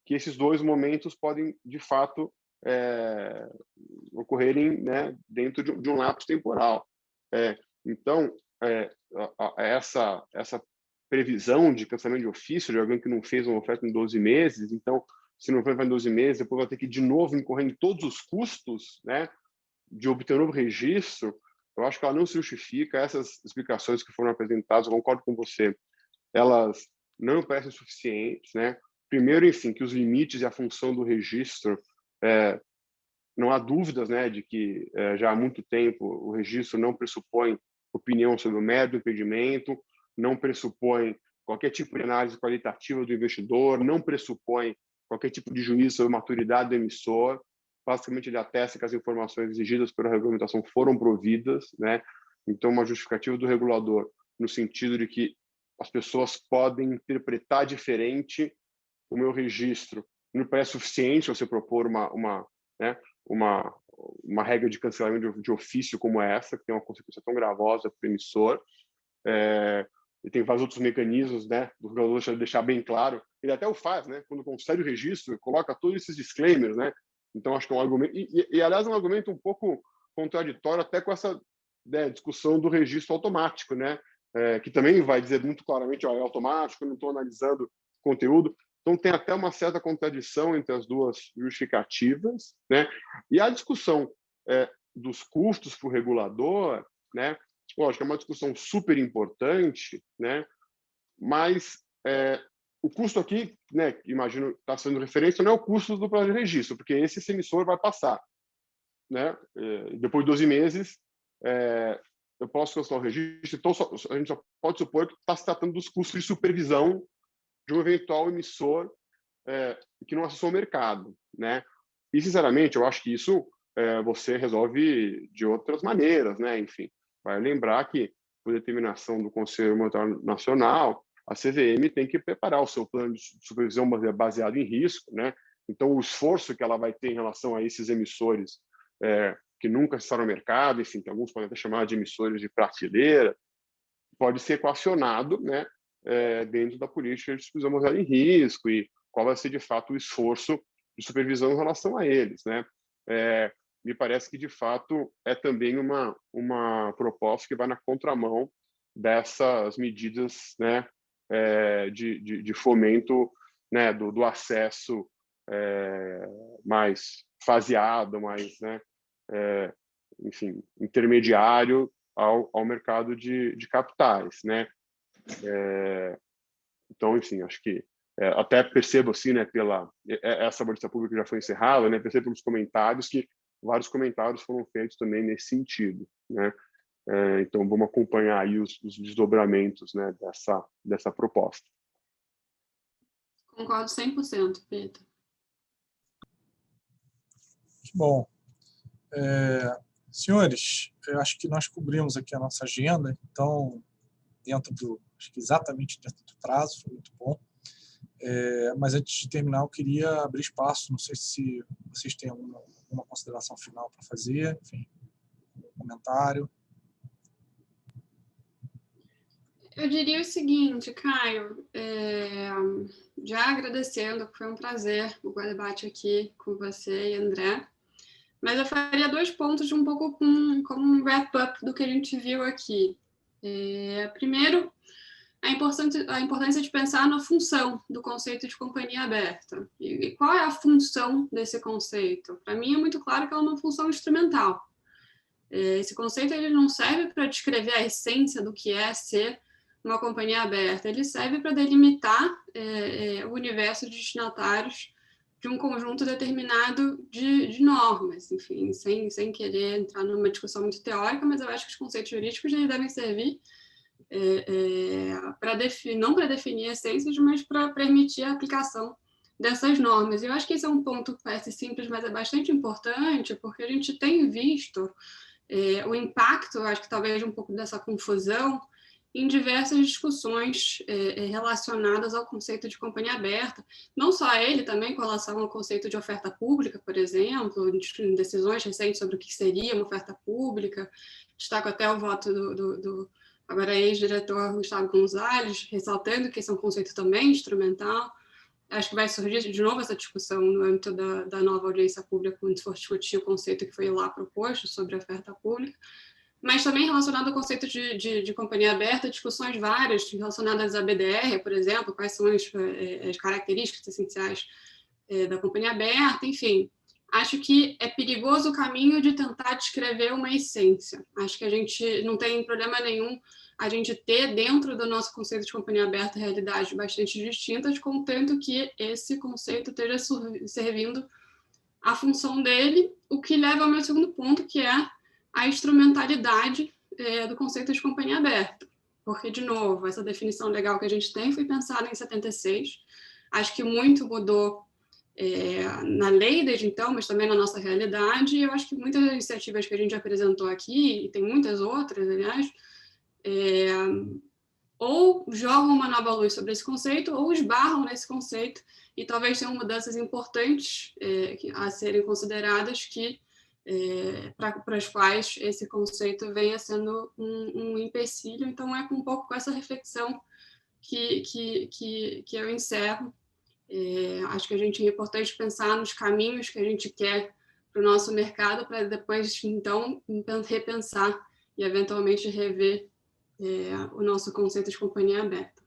que esses dois momentos podem, de fato, ocorrerem, né, dentro de um lapso temporal. Então, essa previsão de cancelamento de ofício de alguém que não fez uma oferta em 12 meses, então, se não foi em 12 meses, depois vai ter que, de novo, incorrer em todos os custos, né, de obter um novo registro, eu acho que ela não se justifica. Essas explicações que foram apresentadas, eu concordo com você, elas não me parecem suficientes, né? Primeiro, enfim, que os limites e a função do registro, não há dúvidas, né, de que já há muito tempo o registro não pressupõe opinião sobre o mero impedimento, não pressupõe qualquer tipo de análise qualitativa do investidor, não pressupõe qualquer tipo de juízo sobre a maturidade do emissor. Basicamente, ele atesta que as informações exigidas pela regulamentação foram providas, né? Então, uma justificativa do regulador no sentido de que as pessoas podem interpretar diferente o meu registro não parece suficiente você propor uma regra de cancelamento de ofício como essa, que tem uma consequência tão gravosa para o emissor. E tem vários outros mecanismos, né, do regulador deixar bem claro. Ele até o faz, né, quando concede o registro, coloca todos esses disclaimers, né. Então, acho que é um argumento... aliás, é um argumento um pouco contraditório até com essa, né, discussão do registro automático, né, que também vai dizer muito claramente, ó, é automático, não estou analisando conteúdo. Então, tem até uma certa contradição entre as duas justificativas, né? E a discussão dos custos para o regulador, né? Lógico, é uma discussão super importante, né? Mas o custo aqui, né, imagino está sendo referência, não é o custo do prazo de registro, porque esse emissor vai passar, né? Depois de 12 meses, eu posso cancelar o registro, então a gente só pode supor que está se tratando dos custos de supervisão de um eventual emissor que não acessou o mercado, né? E, sinceramente, eu acho que isso você resolve de outras maneiras, né? Enfim, vai lembrar que, por determinação do Conselho Monetário Nacional, a CVM tem que preparar o seu plano de supervisão baseado em risco, né? Então, o esforço que ela vai ter em relação a esses emissores que nunca acessaram o mercado, enfim, que alguns podem até chamar de emissores de prateleira, pode ser equacionado, né, dentro da política de supervisão baseada em risco e qual vai ser, de fato, o esforço de supervisão em relação a eles, né? Me parece que, de fato, é também uma proposta que vai na contramão dessas medidas, né, de fomento, né, do acesso mais faseado, mais, né, enfim, intermediário ao mercado de capitais, né? Então, enfim, acho que até percebo assim, né, essa audiência pública já foi encerrada, né? Percebo pelos comentários que vários comentários foram feitos também nesse sentido, né? Então, vamos acompanhar aí os desdobramentos, né, dessa proposta. Concordo 100%, Pedro. Bom, senhores, eu acho que nós cobrimos aqui a nossa agenda, então, acho que exatamente dentro do prazo, foi muito bom. Mas antes de terminar, eu queria abrir espaço, não sei se vocês têm alguma consideração final para fazer, enfim, um comentário. Eu diria o seguinte, Caio, já agradecendo, foi um prazer o debate aqui com você e André, mas eu faria 2 pontos de um pouco como um wrap-up do que a gente viu aqui. Primeiro, a importância de pensar na função do conceito de companhia aberta. E qual é a função desse conceito? Para mim é muito claro que ela é uma função instrumental. Esse conceito ele não serve para descrever a essência do que é ser uma companhia aberta, ele serve para delimitar o universo de destinatários de um conjunto determinado de normas, enfim, sem querer entrar numa discussão muito teórica, mas eu acho que os conceitos jurídicos eles devem servir não para definir essências, mas para permitir a aplicação dessas normas. E eu acho que esse é um ponto que parece simples, mas é bastante importante, porque a gente tem visto o impacto, eu acho que talvez um pouco dessa confusão, em diversas discussões relacionadas ao conceito de companhia aberta, não só ele, também com relação ao conceito de oferta pública, por exemplo, em decisões recentes sobre o que seria uma oferta pública. Destaco até o voto do agora ex-diretor Gustavo Gonzalez, ressaltando que esse é um conceito também instrumental. Acho que vai surgir de novo essa discussão no âmbito da nova audiência pública, quando for discutir o conceito que foi lá proposto sobre a oferta pública, mas também relacionado ao conceito de companhia aberta, discussões várias relacionadas à BDR, por exemplo, quais são as características essenciais da companhia aberta, enfim. Acho que é perigoso o caminho de tentar descrever uma essência. Acho que a gente não tem problema nenhum a gente ter dentro do nosso conceito de companhia aberta realidades bastante distintas, contanto que esse conceito esteja servindo a função dele, o que leva ao meu segundo ponto, que é a instrumentalidade do conceito de companhia aberta. Porque, de novo, essa definição legal que a gente tem foi pensada em 76. Acho que muito mudou na lei desde então, mas também na nossa realidade. E eu acho que muitas das iniciativas que a gente apresentou aqui, e tem muitas outras, aliás, ou jogam uma nova luz sobre esse conceito, ou esbarram nesse conceito, e talvez tenham mudanças importantes a serem consideradas para as quais esse conceito venha sendo um empecilho. Então, é um pouco com essa reflexão que eu encerro. Acho que é importante pensar nos caminhos que a gente quer para o nosso mercado, para depois, então, repensar e, eventualmente, rever o nosso conceito de companhia aberta.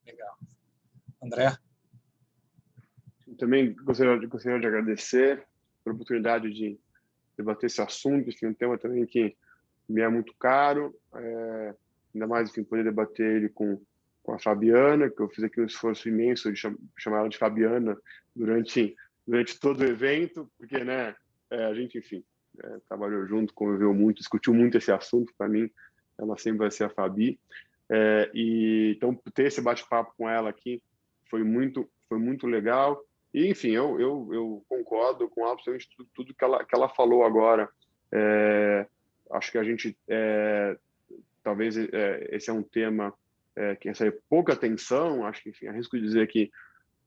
Legal. André? Eu também gostaria de agradecer pela oportunidade de debater esse assunto, enfim, um tema também que me é muito caro, ainda mais, enfim, poder debater ele com a Fabiana, que eu fiz aqui um esforço imenso de chamar ela de Fabiana durante todo o evento, porque, né, a gente, enfim, trabalhou junto, conviveu muito, discutiu muito esse assunto. Para mim, ela sempre vai ser a Fabi. Então, ter esse bate-papo com ela aqui foi muito legal. E, enfim, eu concordo com absolutamente tudo que ela falou agora. Acho que a gente, talvez esse é um tema que recebe pouca atenção. Acho que, enfim, arrisco dizer que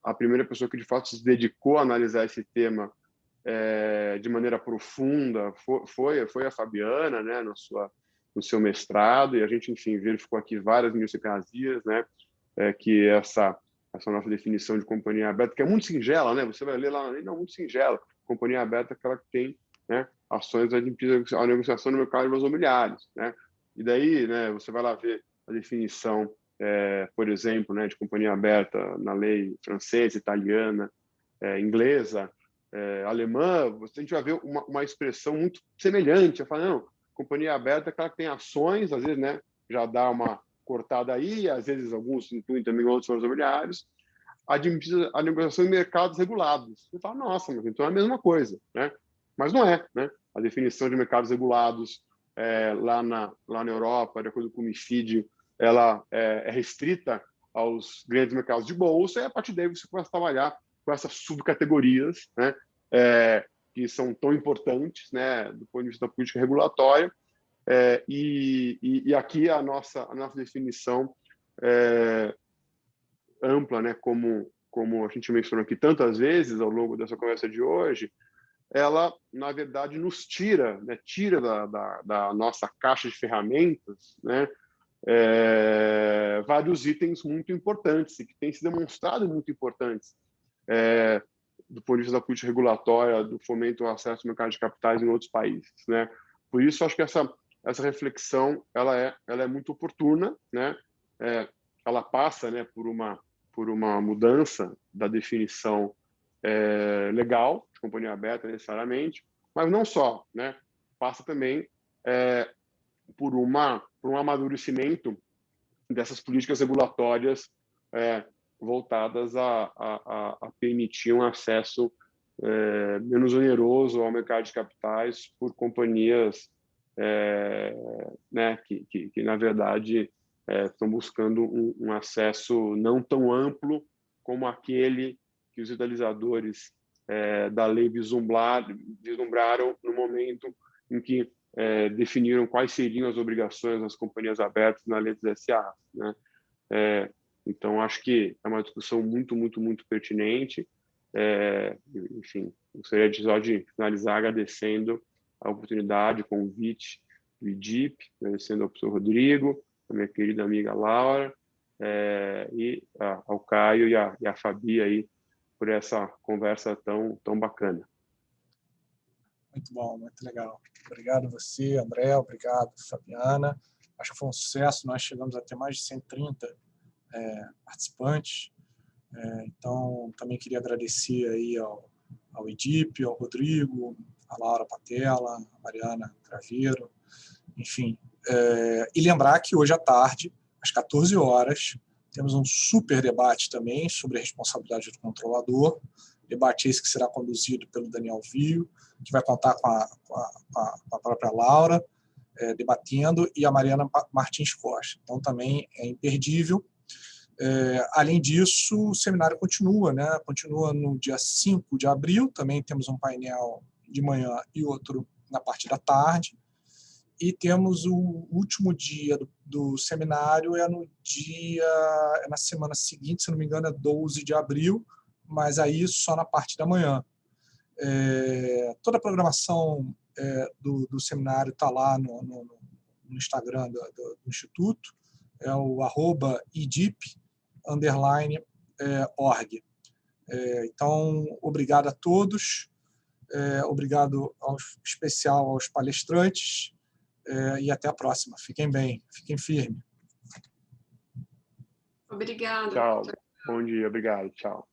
a primeira pessoa que, de fato, se dedicou a analisar esse tema de maneira profunda foi a Fabiana, né, no seu mestrado, e a gente, enfim, verificou aqui várias idiosincrasias, né, que essa nossa definição de companhia aberta, que é muito singela, né? Você vai ler lá na lei, não, muito singela. Companhia aberta é aquela que tem, né, ações admitidas à negociação no mercado de valores imobiliários, né? E daí, né, você vai lá ver a definição, por exemplo, né, de companhia aberta na lei francesa, italiana, inglesa, alemã. A gente vai ver uma expressão muito semelhante. Eu falo, não, companhia aberta é aquela que tem ações, às vezes, né, já dá uma cortada aí, às vezes alguns incluem também outros valores imobiliários, admitidos à negociação em mercados regulados. Você fala, nossa, mas então é a mesma coisa, né? Mas não é, né? A definição de mercados regulados lá na Europa, de acordo com o MiFID, ela é restrita aos grandes mercados de bolsa, e a partir daí você começa a trabalhar com essas subcategorias, né? Que são tão importantes, né, do ponto de vista da política regulatória. E aqui a nossa definição ampla, né, como a gente mencionou aqui tantas vezes ao longo dessa conversa de hoje, ela, na verdade, nos tira da nossa caixa de ferramentas, né, vários itens muito importantes, e que têm se demonstrado muito importantes do ponto de vista da política regulatória, do fomento ao acesso ao mercado de capitais em outros países, né? Por isso, acho que essa reflexão ela é muito oportuna, né? Ela passa, né, por uma mudança da definição legal de companhia aberta, necessariamente, mas não só, né? passa também por um amadurecimento dessas políticas regulatórias voltadas a permitir um acesso menos oneroso ao mercado de capitais por companhias né, que na verdade estão buscando um acesso não tão amplo como aquele que os idealizadores da lei vislumbraram no momento em que definiram quais seriam as obrigações das companhias abertas na lei dos SA, né? Então, acho que é uma discussão muito, muito, muito pertinente. Enfim, gostaria de finalizar agradecendo a oportunidade, o convite do IDIP, agradecendo ao professor Rodrigo, a minha querida amiga Laura, e ao Caio e a Fabi aí por essa conversa tão bacana. Muito bom, muito legal. Obrigado a você, André, obrigado, Fabiana. Acho que foi um sucesso, nós chegamos a ter mais de 130 participantes. Então, também queria agradecer aí ao IDIP, ao Rodrigo, a Laura Patella, a Mariana Craveiro, enfim. E lembrar que hoje à tarde, às 14 horas, temos um super debate também sobre a responsabilidade do controlador, debate esse que será conduzido pelo Daniel Vio, que vai contar com a própria Laura, debatendo, e a Mariana Martins Costa. Então, também é imperdível. Além disso, o seminário continua, né? Continua no dia 5 de abril, também temos um painel de manhã e outro na parte da tarde, e temos o último dia do seminário, na semana seguinte, se não me engano, é 12 de abril, mas aí só na parte da manhã. Toda a programação do seminário está lá no Instagram do Instituto, é o @idip_org. Então, obrigado a todos, obrigado especial aos palestrantes, e até a próxima. Fiquem bem, fiquem firmes. Obrigada. Tchau. Bom dia, obrigado. Tchau.